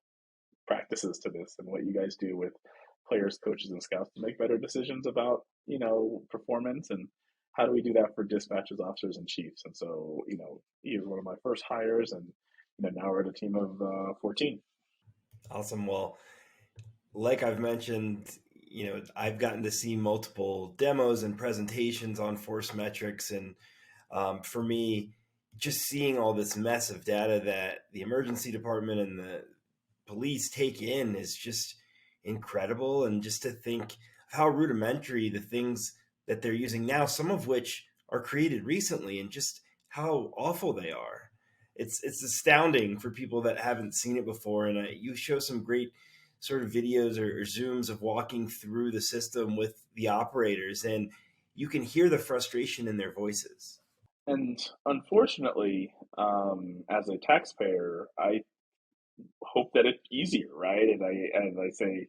Speaker 1: practices to this and what you guys do with players, coaches, and scouts to make better decisions about, performance, and how do we do that for dispatchers, officers, and chiefs? And so, he was one of my first hires, and now we're at a team of 14.
Speaker 2: Awesome. Well, like I've mentioned, I've gotten to see multiple demos and presentations on ForceMetrics, and for me, just seeing all this mess of data that the emergency department and the police take in is just incredible. And just to think of how rudimentary the things that they're using now, some of which are created recently, and just how awful they are. It's astounding for people that haven't seen it before. And you show some great sort of videos or zooms of walking through the system with the operators, and you can hear the frustration in their voices.
Speaker 1: And unfortunately, as a taxpayer, I hope that it's easier, right? And I say,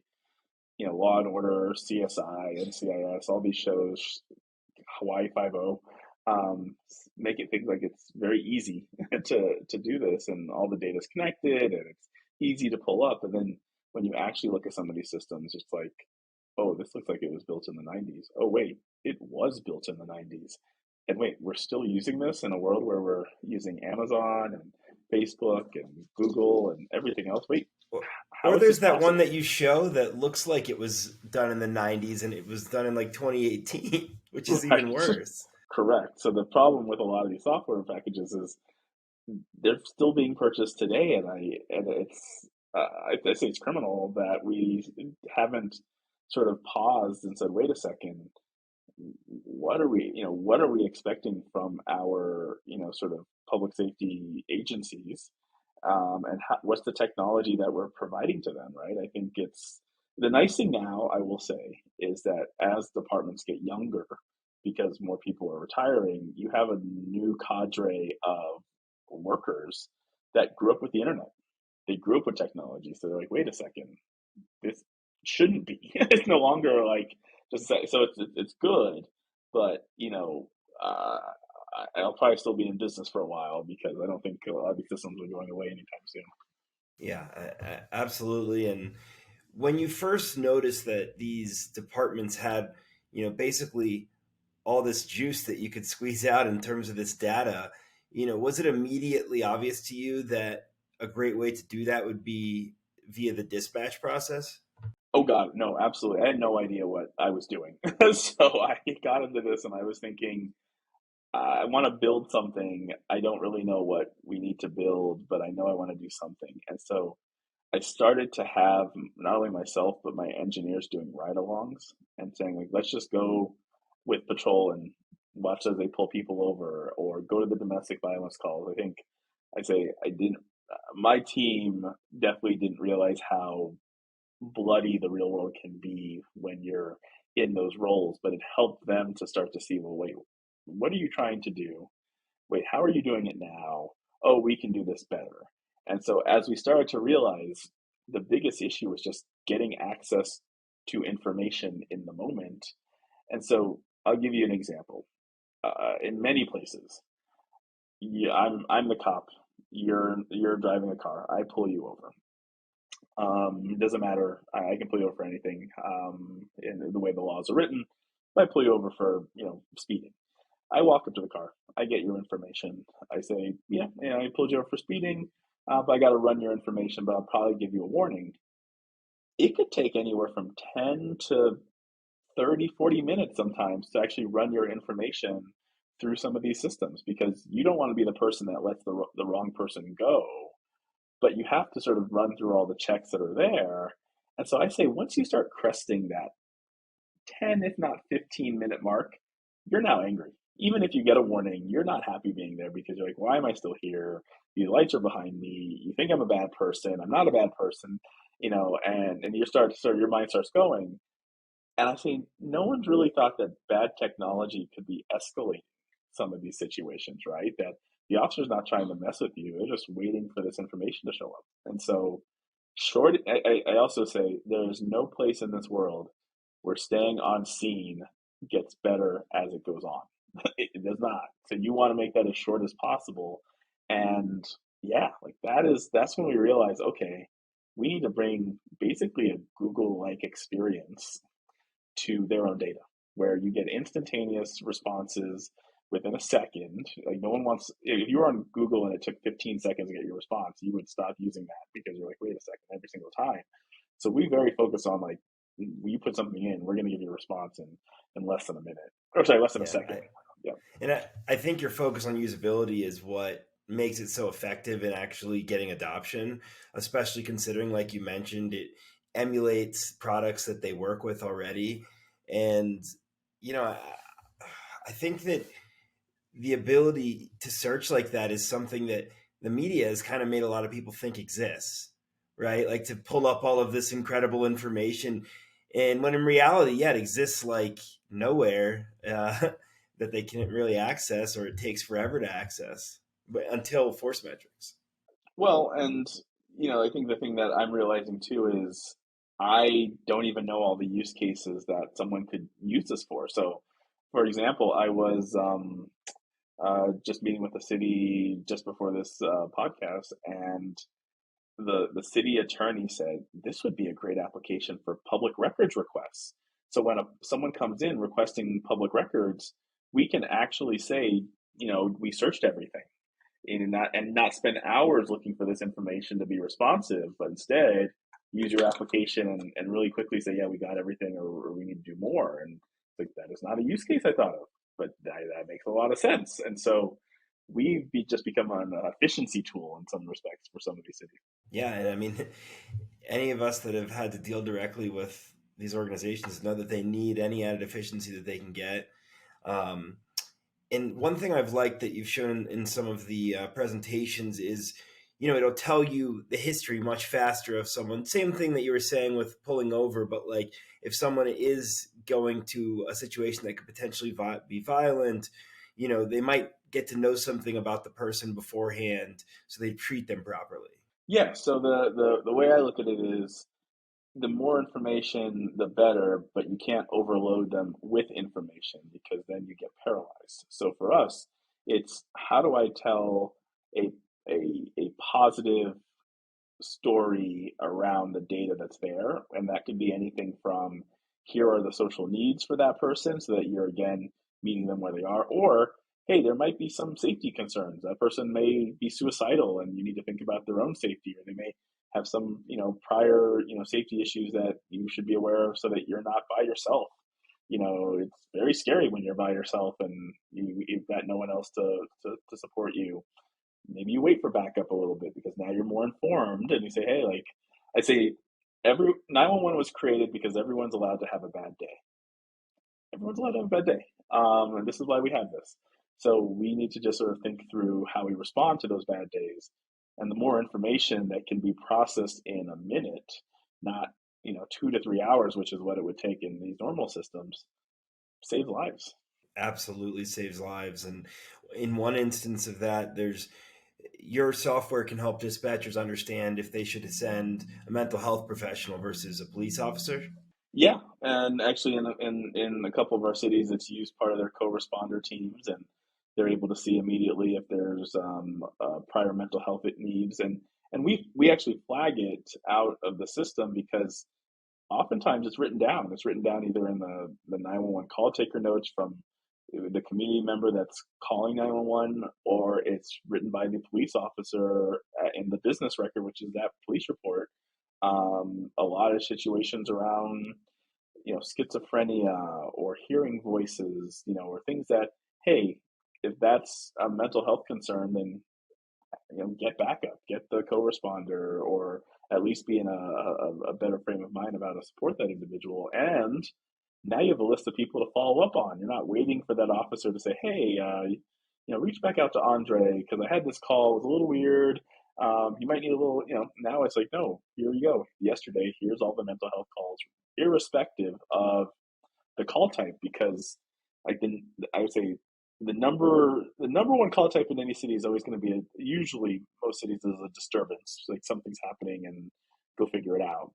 Speaker 1: Law and Order, CSI, NCIS, all these shows, Hawaii Five O, make it think like it's very easy to do this, and all the data is connected, and it's easy to pull up. And then when you actually look at some of these systems, it's like, oh, this looks like it was built in the '90s. Oh, wait, it was built in the '90s. And wait, we're still using this in a world where we're using Amazon and Facebook and Google and everything else. Wait, how
Speaker 2: Or
Speaker 1: is this
Speaker 2: there's that one
Speaker 1: possible?
Speaker 2: that you show that looks like it was done in the 90s and it was done in like 2018, which is even
Speaker 1: Right.
Speaker 2: worse.
Speaker 1: Correct. So the problem with a lot of these software packages is they're still being purchased today, and it's I say it's criminal that we haven't sort of paused and said, wait a second, what are we expecting from our sort of public safety agencies, and what's the technology that we're providing to them, right? I think it's the nice thing now, I will say, is that as departments get younger, because more people are retiring, you have a new cadre of workers that grew up with the internet. They grew up with technology, so they're like, wait a second, this shouldn't be. It's no longer like just so it's good, but uh, I'll probably still be in business for a while because I don't think a lot of these systems are going away anytime soon.
Speaker 2: Yeah, absolutely. And when you first noticed that these departments had, basically all this juice that you could squeeze out in terms of this data, was it immediately obvious to you that a great way to do that would be via the dispatch process?
Speaker 1: Oh God, no, absolutely. I had no idea what I was doing, so I got into this and I was thinking, I want to build something. I don't really know what we need to build, but I know I want to do something, and so I started to have not only myself but my engineers doing ride-alongs and saying like, let's just go with patrol and watch as they pull people over, or go to the domestic violence calls. I think I say I didn't. My team definitely didn't realize how bloody the real world can be when you're in those roles, but it helped them to start to see, well, wait, what are you trying to do? Wait, how are you doing it now? Oh, we can do this better. And so as we started to realize, the biggest issue was just getting access to information in the moment. And so I'll give you an example. In many places, yeah, I'm the cop. You're driving a car. I pull you over. It doesn't matter. I can pull you over for anything. In the way the laws are written, I pull you over for speeding. I walk up to the car. I get your information. I say, yeah, I pulled you over for speeding, but I got to run your information, but I'll probably give you a warning. It could take anywhere from 10 to 30, 40 minutes sometimes to actually run your information through some of these systems, because you don't want to be the person that lets the wrong person go, but you have to sort of run through all the checks that are there. And so I say, once you start cresting that 10, if not 15-minute mark, you're now angry. Even if you get a warning, you're not happy being there because you're like, why am I still here? These lights are behind me. You think I'm a bad person. I'm not a bad person, and your mind starts going. And I say, no one's really thought that bad technology could be escalating some of these situations, right? That the officer's not trying to mess with you. They're just waiting for this information to show up. And so I also say there is no place in this world where staying on scene gets better as it goes on. It does not. So you want to make that as short as possible. And yeah, like that's when we realize, okay, we need to bring basically a Google-like experience to their own data, where you get instantaneous responses within a second. Like, no one wants, if you were on Google and it took 15 seconds to get your response, you would stop using that because you're like, wait a second, every single time. So we very focus on like, you put something in, we're going to give you a response in less than a minute, or sorry, less than a
Speaker 2: Yeah,
Speaker 1: second. Yeah.
Speaker 2: I think your focus on usability is what makes it so effective in actually getting adoption, especially considering, like you mentioned, it emulates products that they work with already. And, you know, I think that the ability to search like that is something that the media has kind of made a lot of people think exists, right? Like to pull up all of this incredible information. And when in reality, yeah, it exists like nowhere that they can't really access, or it takes forever to access but until ForceMetrics.
Speaker 1: Well, and I think the thing that I'm realizing too is I don't even know all the use cases that someone could use this for. So, for example, I was just meeting with the city just before this podcast, and the city attorney said this would be a great application for public records requests. So when someone comes in requesting public records, we can actually say, we searched everything and not spend hours looking for this information to be responsive, but instead use your application and really quickly say, yeah, we got everything, or we need to do more. And like that is not a use case I thought of, but that makes a lot of sense. And so just become an efficiency tool in some respects for some of these cities.
Speaker 2: Yeah, and I mean, any of us that have had to deal directly with these organizations know that they need any added efficiency that they can get. Um, and one thing I've liked that you've shown in some of the presentations is, it'll tell you the history much faster of someone. Same thing that you were saying with pulling over, but like if someone is going to a situation that could potentially be violent, they might get to know something about the person beforehand, so they treat them properly.
Speaker 1: Yeah, so the way I look at it is the more information, the better, but you can't overload them with information because then you get paralyzed. So for us, it's how do I tell a a positive story around the data that's there. And that could be anything from here are the social needs for that person so that you're again meeting them where they are, or hey, there might be some safety concerns. That person may be suicidal and you need to think about their own safety, or they may have some, prior, safety issues that you should be aware of so that you're not by yourself. It's very scary when you're by yourself and you've got no one else to support you. Maybe you wait for backup a little bit because now you're more informed and you say, hey, like I say, every 911 was created because everyone's allowed to have a bad day. Everyone's allowed to have a bad day. And this is why we have this. So we need to just sort of think through how we respond to those bad days. And the more information that can be processed in a minute, not 2 to 3 hours, which is what it would take in these normal systems, saves lives.
Speaker 2: Absolutely saves lives. And in one instance of that, there's your software can help dispatchers understand if they should send a mental health professional versus a police officer.
Speaker 1: Yeah, and actually, in a couple of our cities, it's used part of their co-responder teams, and they're able to see immediately if there's prior mental health needs, and we actually flag it out of the system because oftentimes it's written down. It's written down either in the 911 call taker notes from the community member that's calling 911, or it's written by the police officer in the business record, which is that police report. A lot of situations around schizophrenia or hearing voices, or things that, hey, if that's a mental health concern, then get backup, get the co-responder, or at least be in a better frame of mind about to support that individual. And now you have a list of people to follow up on. You're not waiting for that officer to say, hey, reach back out to Andre because I had this call, it was a little weird. You might need a little, now it's like, no, here you go. Yesterday, here's all the mental health calls, irrespective of the call type, because like I would say the number one call type in any city is always going to be usually most cities is a disturbance, like something's happening and go figure it out.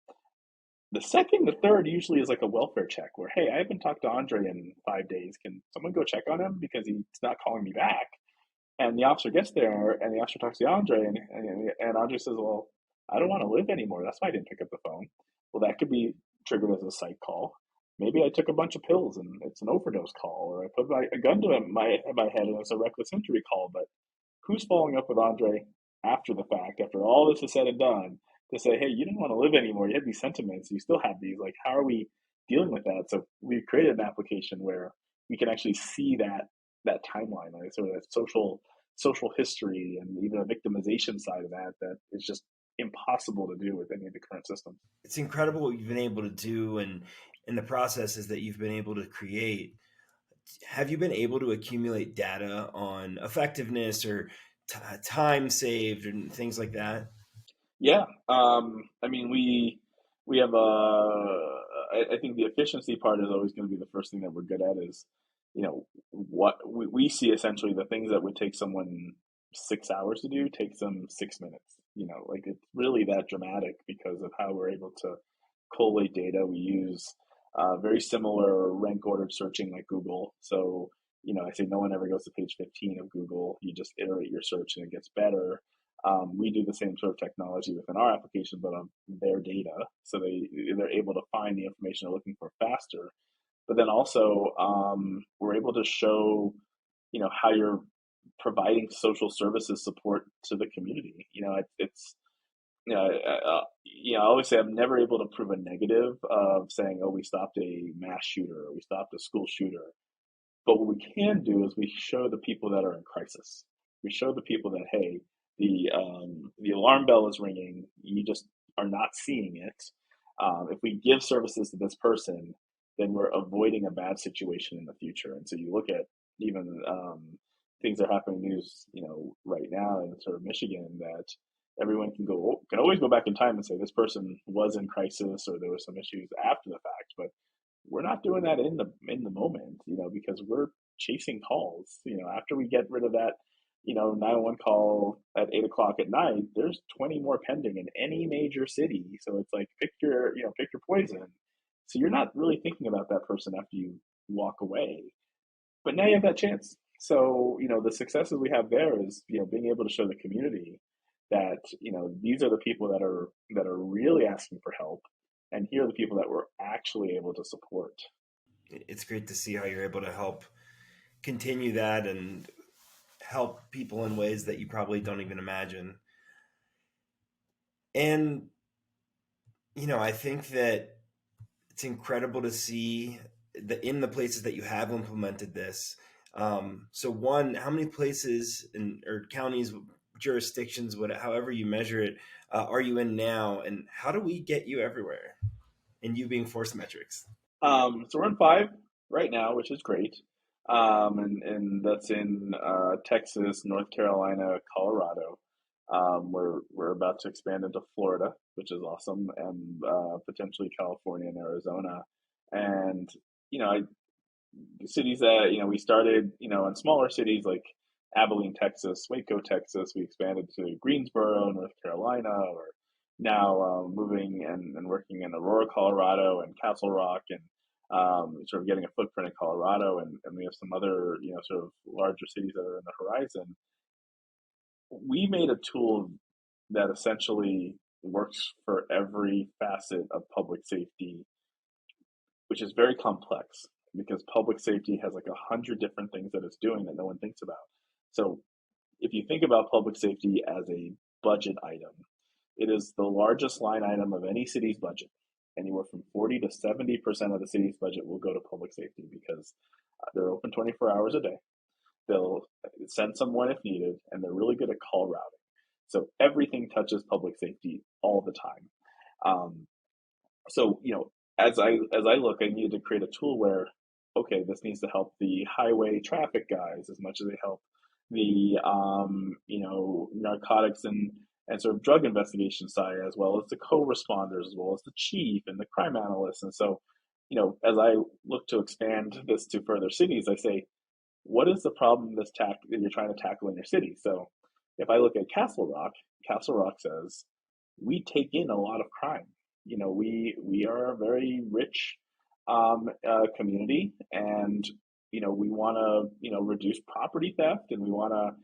Speaker 1: The third usually is like a welfare check where, hey, I haven't talked to Andre in 5 days. Can someone go check on him because he's not calling me back? And the officer gets there and the officer talks to Andre and Andre says, well, I don't want to live anymore. That's why I didn't pick up the phone. Well, that could be triggered as a psych call. Maybe I took a bunch of pills and it's an overdose call, or I put a gun to my head and it's a reckless injury call. But who's following up with Andre after the fact, after all this is said and done, to say, hey, you didn't want to live anymore. You had these sentiments. You still have these. Like, how are we dealing with that? So we've created an application where we can actually see that timeline, like sort of that social history and even a victimization side of that is just impossible to do with any of the current systems.
Speaker 2: It's incredible what you've been able to do and the processes that you've been able to create have you been able to accumulate data on effectiveness or time saved and things like that?
Speaker 1: Yeah, I mean, we have I think the efficiency part is always going to be the first thing that we're good at is, what we see essentially the things that would take someone 6 hours to do takes them 6 minutes. Like it's really that dramatic because of how we're able to collate data. We use very similar rank ordered searching like Google. So, I say no one ever goes to page 15 of Google. You just iterate your search and it gets better. We do the same sort of technology within our application, but on their data, so they're able to find the information they're looking for faster. But then also, we're able to show, how you're providing social services support to the community. It's I always say I'm never able to prove a negative of saying, oh, we stopped a mass shooter or we stopped a school shooter. But what we can do is we show the people that are in crisis. We show the people that, hey, the alarm bell is ringing. You just are not seeing it. If we give services to this person, then we're avoiding a bad situation in the future. And so you look at even things that are happening in news, right now in sort of Michigan, that everyone can always go back in time and say this person was in crisis or there were some issues after the fact, but we're not doing that in the moment, because we're chasing calls. After we get rid of that, 911 call at 8 o'clock at night, there's 20 more pending in any major city. So it's like pick your poison. So you're not really thinking about that person after you walk away. But now you have that chance. So, the successes we have there is, being able to show the community that, these are the people that are really asking for help, and here are the people that we're actually able to support.
Speaker 2: It's great to see how you're able to help continue that and help people in ways that you probably don't even imagine. And, I think that it's incredible to see that in the places that you have implemented this. So one, how many places or counties, jurisdictions, however you measure it, are you in now? And how do we get you everywhere? And you being ForceMetrics.
Speaker 1: So we're in five right now, which is great. And that's in Texas, North Carolina, Colorado. We're about to expand into Florida, which is awesome, and potentially California and Arizona. And I cities that we started in smaller cities like Abilene, Texas, Waco, Texas. We expanded to Greensboro, North Carolina, or now moving and working in Aurora, Colorado, and Castle Rock, and sort of getting a footprint in Colorado, and we have some other sort of larger cities that are in the horizon. We made a tool that essentially works for every facet of public safety, which is very complex because public safety has like 100 different things that it's doing that no one thinks about. So if you think about public safety as a budget item, it is the largest line item of any city's budget. Anywhere from 40 to 70% of the city's budget will go to public safety because they're open 24 hours a day. They'll send someone if needed, and they're really good at call routing. So everything touches public safety all the time. Um, so as I look, I needed to create a tool where, okay, this needs to help the highway traffic guys as much as they help the narcotics and sort of drug investigation side, as well as the co-responders, as well as the chief and the crime analysts. And so, as I look to expand this to further cities, I say, what is the problem that you're trying to tackle in your city? So if I look at Castle Rock says we take in a lot of crime. We are a very rich community, and we want to reduce property theft, and we want to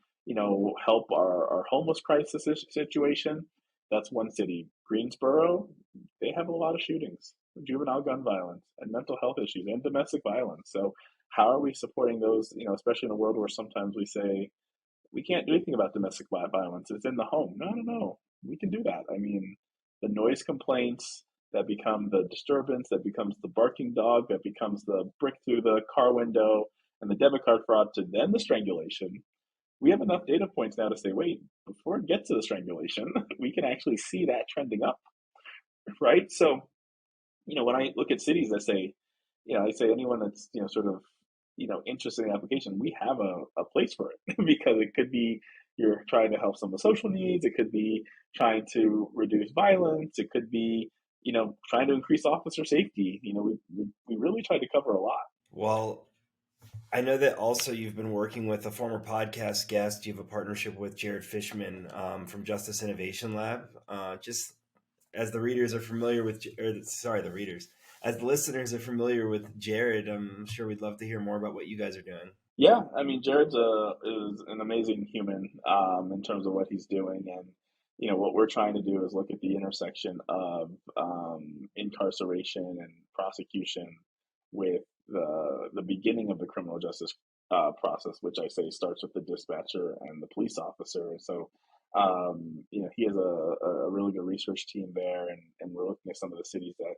Speaker 1: help our homeless crisis situation. That's one city. Greensboro, they have a lot of shootings, juvenile gun violence, and mental health issues, and domestic violence. So how are we supporting those? Especially in a world where sometimes we say we can't do anything about domestic violence. It's in the home. No, no, no. We can do that. I mean, the noise complaints that become the disturbance, that becomes the barking dog, that becomes the brick through the car window, and the debit card fraud to then the strangulation. We have enough data points now to say, wait, before it gets to the strangulation, we can actually see that trending up, right? So, when I look at cities, I say anyone that's, sort of interesting application, we have a place for it because it could be you're trying to help some of social needs. It could be trying to reduce violence. It could be, trying to increase officer safety. We really try to cover a lot.
Speaker 2: Well, I know that also you've been working with a former podcast guest. You have a partnership with Jared Fishman from Justice Innovation Lab. Just as the readers are familiar with, or sorry, the readers, as the listeners are familiar with Jared, I'm sure we'd love to hear more about what you guys are doing.
Speaker 1: Yeah, I mean, Jared's is an amazing human in terms of what he's doing, and what we're trying to do is look at the intersection of incarceration and prosecution with the beginning of the criminal justice process, which I say starts with the dispatcher and the police officer. So, he has a really good research team there, and we're looking at some of the cities that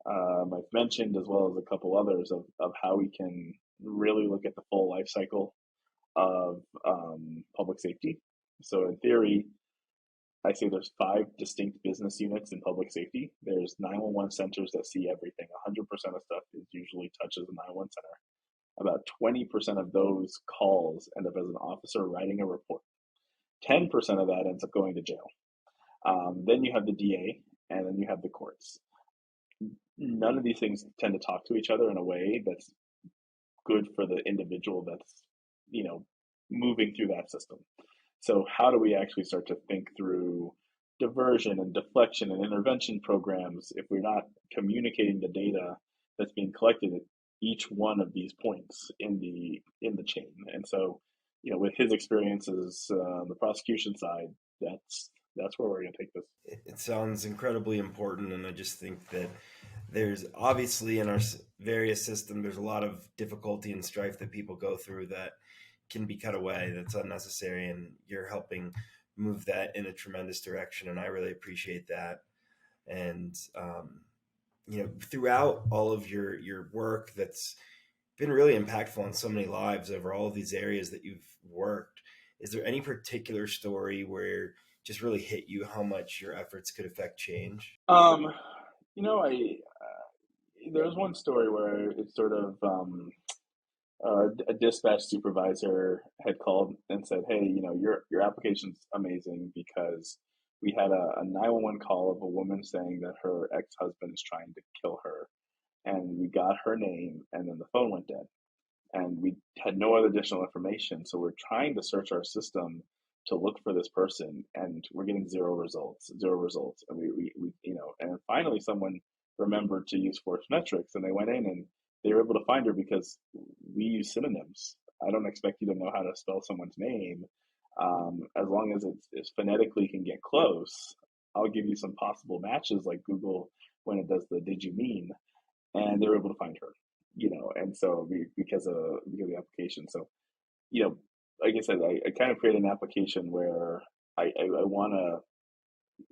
Speaker 1: I've mentioned, as well as a couple others, of how we can really look at the full life cycle of public safety. So, in theory, I say there's five distinct business units in public safety. There's 911 centers that see everything. 100% of stuff is usually touches the 911 center. About 20% of those calls end up as an officer writing a report. 10% of that ends up going to jail. Then you have the DA, and then you have the courts. None of these things tend to talk to each other in a way that's good for the individual that's, moving through that system. So how do we actually start to think through diversion and deflection and intervention programs if we're not communicating the data that's being collected at each one of these points in the chain? And so, with his experiences on the prosecution side, that's where we're going to take this.
Speaker 2: It sounds incredibly important, and I just think that there's obviously in our various systems, there's a lot of difficulty and strife that people go through that can be cut away, that's unnecessary, and you're helping move that in a tremendous direction, and I really appreciate that. And throughout all of your work that's been really impactful on so many lives over all of these areas that you've worked, is there any particular story where just really hit you how much your efforts could affect change?
Speaker 1: I there's one story where it's sort of a dispatch supervisor had called and said, "Hey, your application's amazing because we had a 911 call of a woman saying that her ex-husband is trying to kill her, and we got her name, and then the phone went dead, and we had no other additional information. So we're trying to search our system to look for this person, and we're getting zero results, and and finally someone remembered to use ForceMetrics, and they went in and they were able to find her because we use synonyms. I don't expect you to know how to spell someone's name. As long as it's phonetically can get close, I'll give you some possible matches like Google when it does the did you mean, and they were able to find her, and so because of the application. So, like I said, I kind of create an application where I want to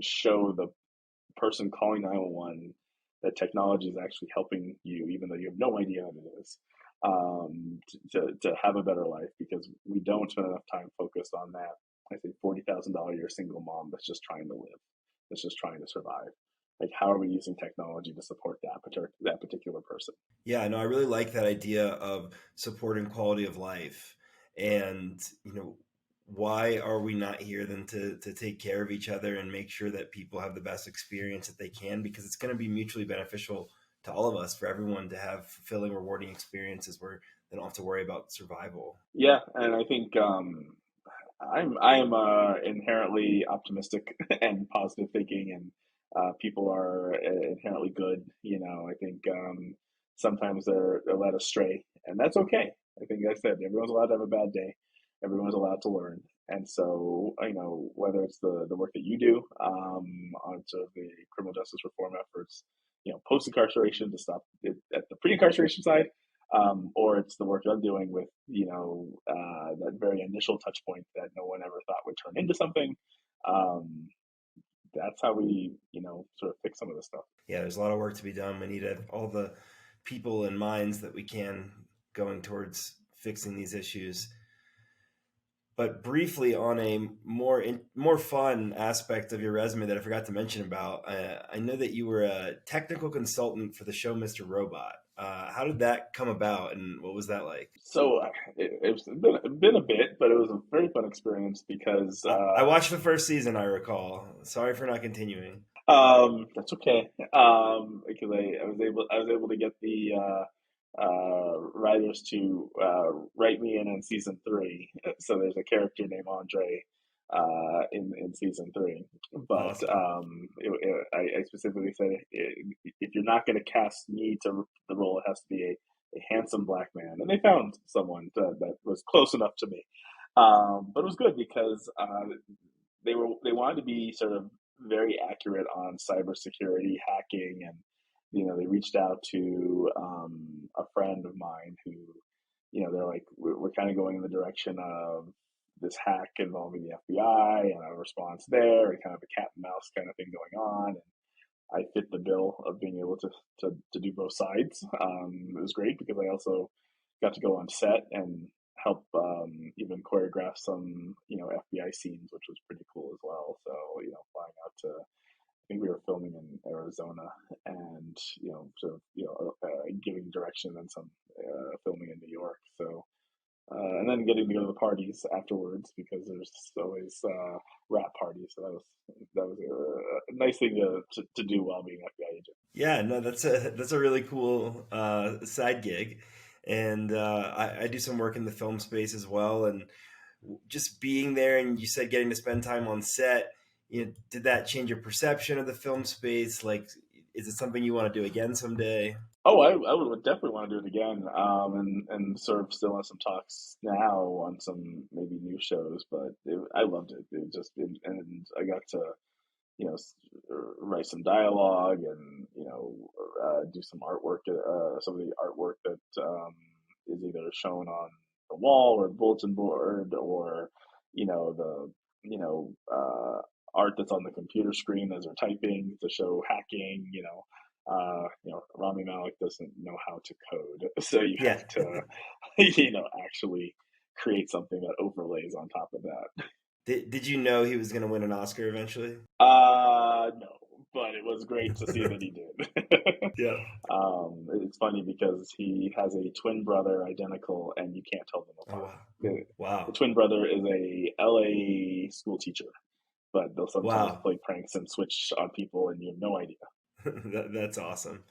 Speaker 1: show the person calling 911 that technology is actually helping you, even though you have no idea what it is, to have a better life, because we don't spend enough time focused on that. I think $40,000 a year single mom that's just trying to live, that's just trying to survive. Like, how are we using technology to support that particular person?
Speaker 2: Yeah, no, I really like that idea of supporting quality of life. And, why are we not here then to take care of each other and make sure that people have the best experience that they can? Because it's going to be mutually beneficial to all of us, for everyone to have fulfilling, rewarding experiences where they don't have to worry about survival.
Speaker 1: Yeah, and I think I am inherently optimistic and positive thinking, and people are inherently good. I think sometimes they're led astray, and that's okay. I think I said everyone's allowed to have a bad day. Everyone's allowed to learn, and so whether it's the work that you do on sort of the criminal justice reform efforts, post incarceration to stop it at the pre incarceration side, or it's the work that I'm doing with that very initial touch point that no one ever thought would turn into something. That's how we sort of fix some of this stuff.
Speaker 2: Yeah, there's a lot of work to be done. We need all the people and minds that we can going towards fixing these issues. But briefly, on a more fun aspect of your resume that I forgot to mention about, I know that you were a technical consultant for the show Mr. Robot. How did that come about, and what was that like?
Speaker 1: So it's been a bit, but it was a very fun experience because
Speaker 2: I watched the first season, I recall. Sorry for not continuing.
Speaker 1: that's okay. Because I was able to get the writers to write me in on season three. So there's a character named Andre in season three. But
Speaker 2: Awesome.
Speaker 1: I specifically said if you're not going to cast me to the role, it has to be a handsome black man, and they found someone that was close enough to me. But it was good because they wanted to be sort of very accurate on cybersecurity hacking, and they reached out to a friend of mine who they're like we're kind of going in the direction of this hack involving the FBI and a response there, and kind of a cat and mouse kind of thing going on. And I fit the bill of being able to do both sides. It was great because I also got to go on set and help even choreograph some FBI scenes, which was pretty cool as well. So flying out to, I think we were filming in Arizona, and sort of giving direction and some filming in New York. So and then getting to go to the parties afterwards because there's always rap parties. So that was a nice thing to do while being an FBI agent.
Speaker 2: Yeah, no, that's a really cool side gig, and I do some work in the film space as well. And just being there, and you said getting to spend time on set, did that change your perception of the film space? Like, is it something you want to do again someday?
Speaker 1: Oh, I would definitely want to do it again, and sort of still on some talks now on some maybe new shows. But I loved it. It just and I got to you know s- write some dialogue and do some artwork, some of the artwork that is either shown on the wall or the bulletin board, or the art that's on the computer screen as they're typing to show hacking. Rami Malek doesn't know how to code, so you
Speaker 2: Yeah.
Speaker 1: have to actually create something that overlays on top of that.
Speaker 2: Did you know he was going to win an Oscar eventually?
Speaker 1: No, but it was great to see that he did.
Speaker 2: Yeah.
Speaker 1: It's funny because he has a twin brother identical, and you can't tell them
Speaker 2: Oh
Speaker 1: apart.
Speaker 2: wow.
Speaker 1: The
Speaker 2: Wow.
Speaker 1: twin brother is a LA school teacher, but they'll sometimes
Speaker 2: Wow.
Speaker 1: play pranks and switch on people, and you have no idea.
Speaker 2: That's awesome.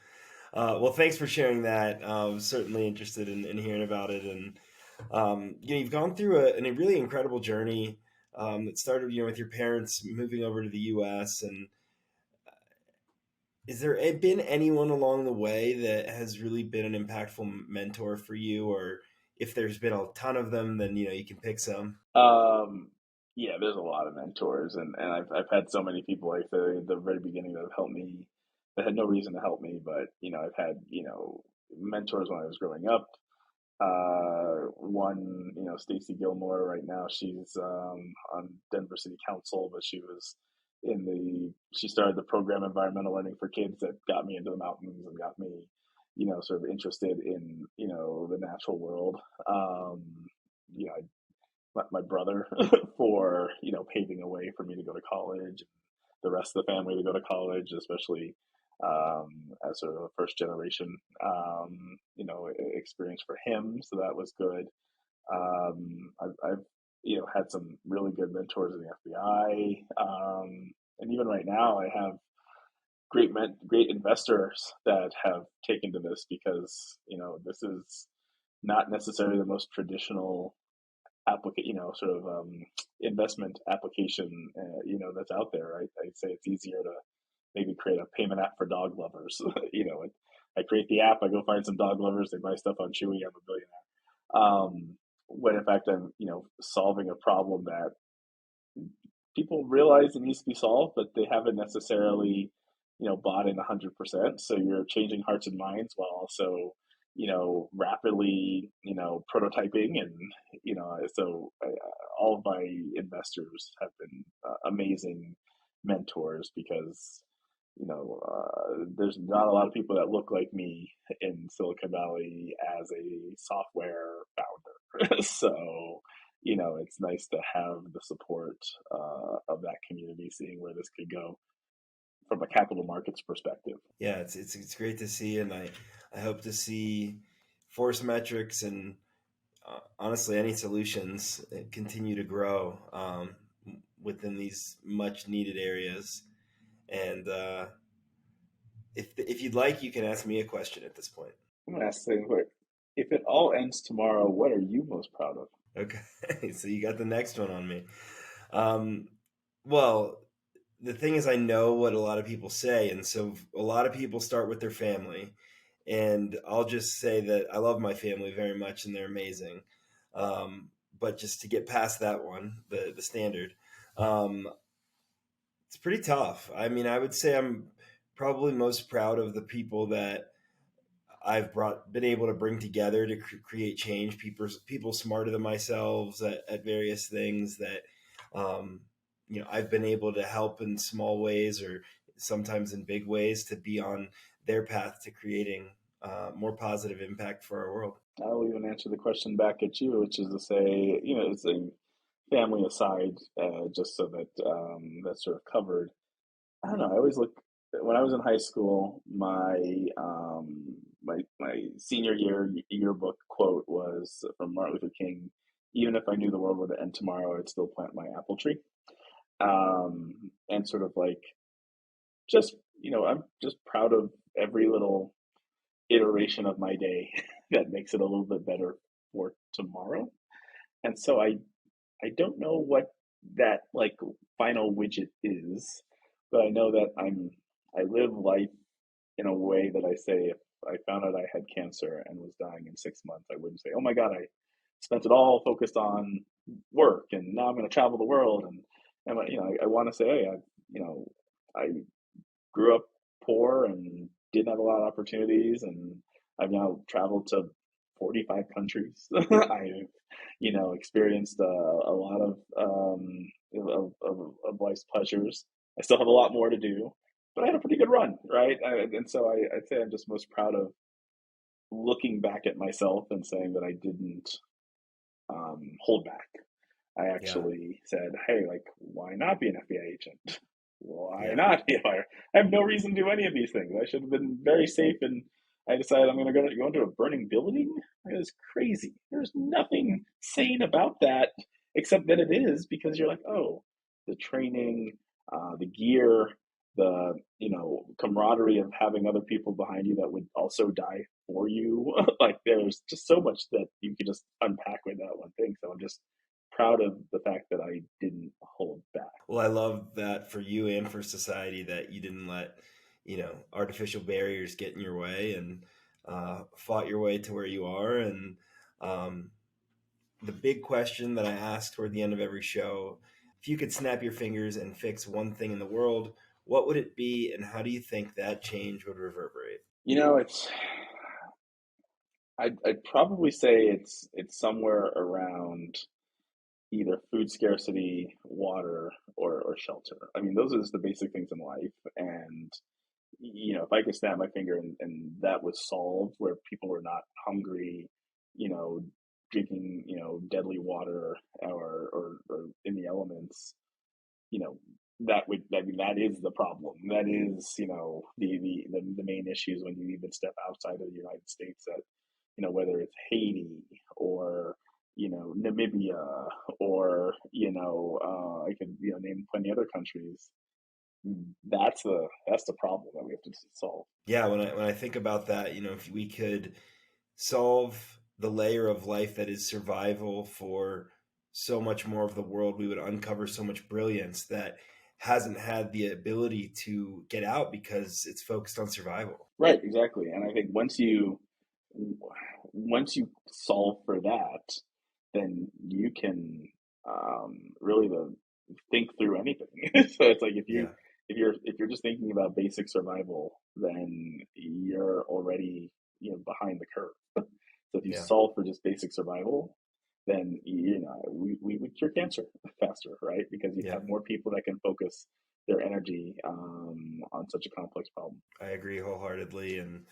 Speaker 2: Well, thanks for sharing that. I was certainly interested in hearing about it, and you've gone through a really incredible journey that started, with your parents moving over to the U.S. And is there been anyone along the way that has really been an impactful mentor for you, or if there's been a ton of them, then you can pick some.
Speaker 1: Um, yeah, there's a lot of mentors, and I've had so many people like the very beginning that have helped me, that had no reason to help me, but I've had mentors when I was growing up. One, Stacy Gilmore. Right now, she's on Denver City Council, but she started the program Environmental Learning for Kids that got me into the mountains and got me, sort of interested in the natural world. Um, I my brother for paving a way for me to go to college, the rest of the family to go to college, especially as sort of a first generation experience for him. So that was good. I've had some really good mentors in the FBI, and even right now I have great investors that have taken to this because this is not necessarily the most traditional sort of investment application, that's out there. Right? I'd say it's easier to maybe create a payment app for dog lovers. I create the app, I go find some dog lovers, they buy stuff on Chewy, I'm a billionaire. When in fact I'm, solving a problem that people realize it needs to be solved, but they haven't necessarily, bought in 100%. So you're changing hearts and minds while also, rapidly, prototyping, and so all of my investors have been amazing mentors because there's not a lot of people that look like me in Silicon Valley as a software founder. So, it's nice to have the support of that community, seeing where this could go from a capital markets perspective.
Speaker 2: Yeah, it's great to see, and I hope to see ForceMetrics and honestly any solutions continue to grow within these much needed areas. And if you'd like, you can ask me a question at this point.
Speaker 1: I'm gonna ask the same question. If it all ends tomorrow, what are you most proud of?
Speaker 2: Okay, so you got the next one on me. Um, well, the thing is, I know what a lot of people say, and so a lot of people start with their family, and I'll just say that I love my family very much, and they're amazing. But just to get past that one, the standard, um, it's pretty tough. I mean, I would say I'm probably most proud of the people that I've been able to bring together to create change. People smarter than myself at various things that, um, I've been able to help in small ways or sometimes in big ways to be on their path to creating more positive impact for our world.
Speaker 1: I'll even answer the question back at you, which is to say, it's a family aside, just so that that's sort of covered. I don't know. I always look when I was in high school. My senior yearbook quote was from Martin Luther King: "Even if I knew the world would end tomorrow, I'd still plant my apple tree." And sort of like just I'm just proud of every little iteration of my day that makes it a little bit better for tomorrow. And so I don't know what that like final widget is, but I know that I live life in a way that I say if I found out I had cancer and was dying in 6 months, I wouldn't say, "Oh my God, I spent it all focused on work and now I'm going to travel the world." And I want to say, "Hey, I grew up poor and didn't have a lot of opportunities, and I've now traveled to 45 countries. I've, experienced a lot of life's pleasures. I still have a lot more to do, but I had a pretty good run, right?" And so I'd say I'm just most proud of looking back at myself and saying that I didn't hold back. I
Speaker 2: Yeah,
Speaker 1: actually said, "Hey, like, why not be an FBI agent? Why
Speaker 2: yeah,
Speaker 1: not be a fire? I have no reason to do any of these things. I should have been very safe." And I decided I'm going to go into a burning building. That is crazy. There's nothing sane about that, except that it is because you're like, oh, the training, the gear, the camaraderie of having other people behind you that would also die for you. Like there's just so much that you could just unpack with that one thing. So I'm just proud of the fact that I didn't hold back.
Speaker 2: well, I love that for you and for society that you didn't let artificial barriers get in your way and fought your way to where you are. And um, the big question that I ask toward the end of every show: if you could snap your fingers and fix one thing in the world, what would it be, and how do you think that change would reverberate?
Speaker 1: It's I'd probably say it's somewhere around either food scarcity, water, or shelter. I mean, those are just the basic things in life. And if I could snap my finger and that was solved, where people were not hungry, you know, drinking, deadly water or in the elements, you know, I mean, that is the problem. That is, the main issues when you even step outside of the United States. That whether it's Haiti or Namibia or I could name plenty other countries. That's the problem that we have to solve.
Speaker 2: Yeah, when I think about that, if we could solve the layer of life that is survival for so much more of the world, we would uncover so much brilliance that hasn't had the ability to get out because it's focused on survival.
Speaker 1: Right, exactly. And I think once you solve for that, then you can really think through anything. So it's like
Speaker 2: Yeah,
Speaker 1: if you're just thinking about basic survival, then you're already behind the curve. So if you
Speaker 2: yeah,
Speaker 1: solve for just basic survival, then we would cure cancer faster, right? Because you'd
Speaker 2: yeah.
Speaker 1: have more people that can focus their energy on such a complex problem.
Speaker 2: I agree wholeheartedly. And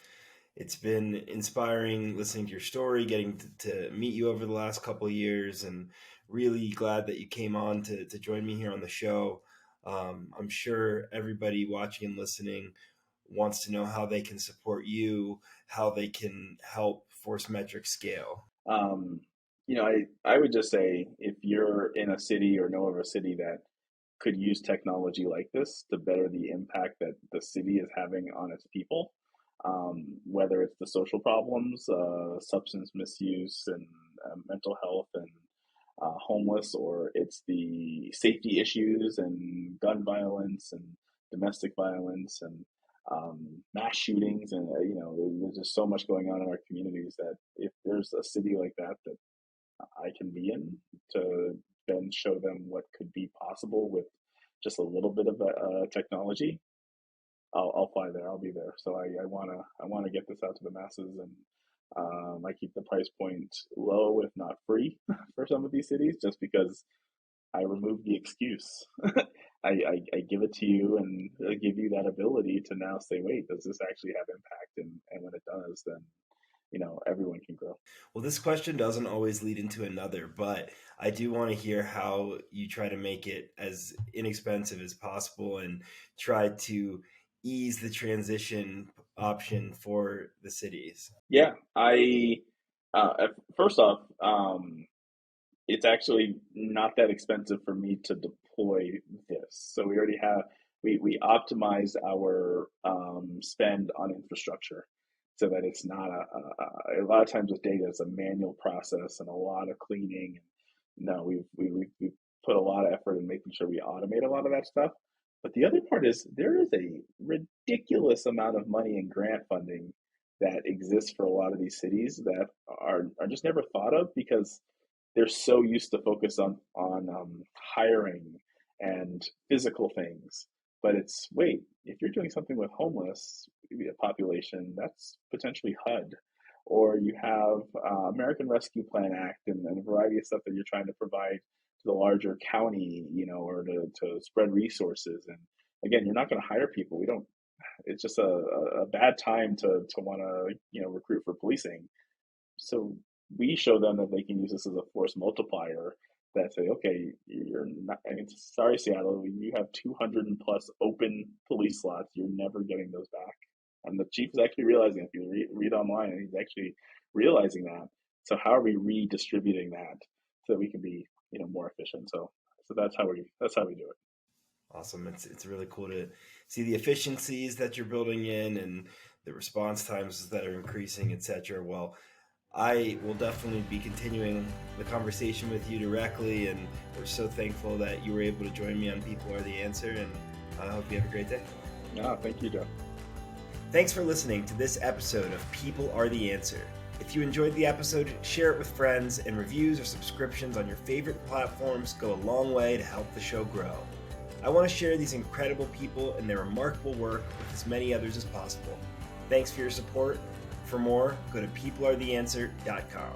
Speaker 2: it's been inspiring listening to your story, getting to meet you over the last couple of years, and really glad that you came on to join me here on the show. I'm sure everybody watching and listening wants to know how they can support you, how they can help ForceMetrics scale.
Speaker 1: Um, I would just say if you're in a city or know of a city that could use technology like this to better the impact that the city is having on its people, whether it's the social problems, substance misuse, and mental health, and homeless, or it's the safety issues and gun violence and domestic violence and mass shootings, and there's just so much going on in our communities that if there's a city like that that I can be in to then show them what could be possible with just a little bit of technology, I'll fly there. I'll be there. So I wanna get this out to the masses, and I keep the price point low, if not free, for some of these cities, just because I remove the excuse. I give it to you and I give you that ability to now say, wait, does this actually have impact? And when it does, then everyone can grow.
Speaker 2: Well, this question doesn't always lead into another, but I do want to hear how you try to make it as inexpensive as possible and try to ease the transition option for the cities.
Speaker 1: Yeah, first off, it's actually not that expensive for me to deploy this. So we already have we optimize our spend on infrastructure so that it's not a lot of times with data it's a manual process and a lot of cleaning. No, we've put a lot of effort in making sure we automate a lot of that stuff. But the other part is there is a ridiculous amount of money in grant funding that exists for a lot of these cities that are just never thought of because they're so used to focus on hiring and physical things. But it's wait, if you're doing something with homeless population, that's potentially HUD, or you have American Rescue Plan Act and a variety of stuff that you're trying to provide to the larger county, or to spread resources. And again, you're not going to hire people. We don't. It's just a bad time to want to recruit for policing. So we show them that they can use this as a force multiplier that say, okay, you're not, I mean, sorry, Seattle, you have 200 and plus open police slots. You're never getting those back. And the chief is actually realizing, if you read online, he's actually realizing that. So how are we redistributing that so that we can be, more efficient? So that's how we do it.
Speaker 2: Awesome. It's really cool to see the efficiencies that you're building in and the response times that are increasing, etc. Well, I will definitely be continuing the conversation with you directly, and we're so thankful that you were able to join me on People Are the Answer, and I hope you have a great day.
Speaker 1: Thank you, Joe.
Speaker 2: Thanks for listening to this episode of People Are the Answer. If you enjoyed the episode, share it with friends, and reviews or subscriptions on your favorite platforms go a long way to help the show grow. I want to share these incredible people and their remarkable work with as many others as possible. Thanks for your support. For more, go to peoplearetheanswer.com.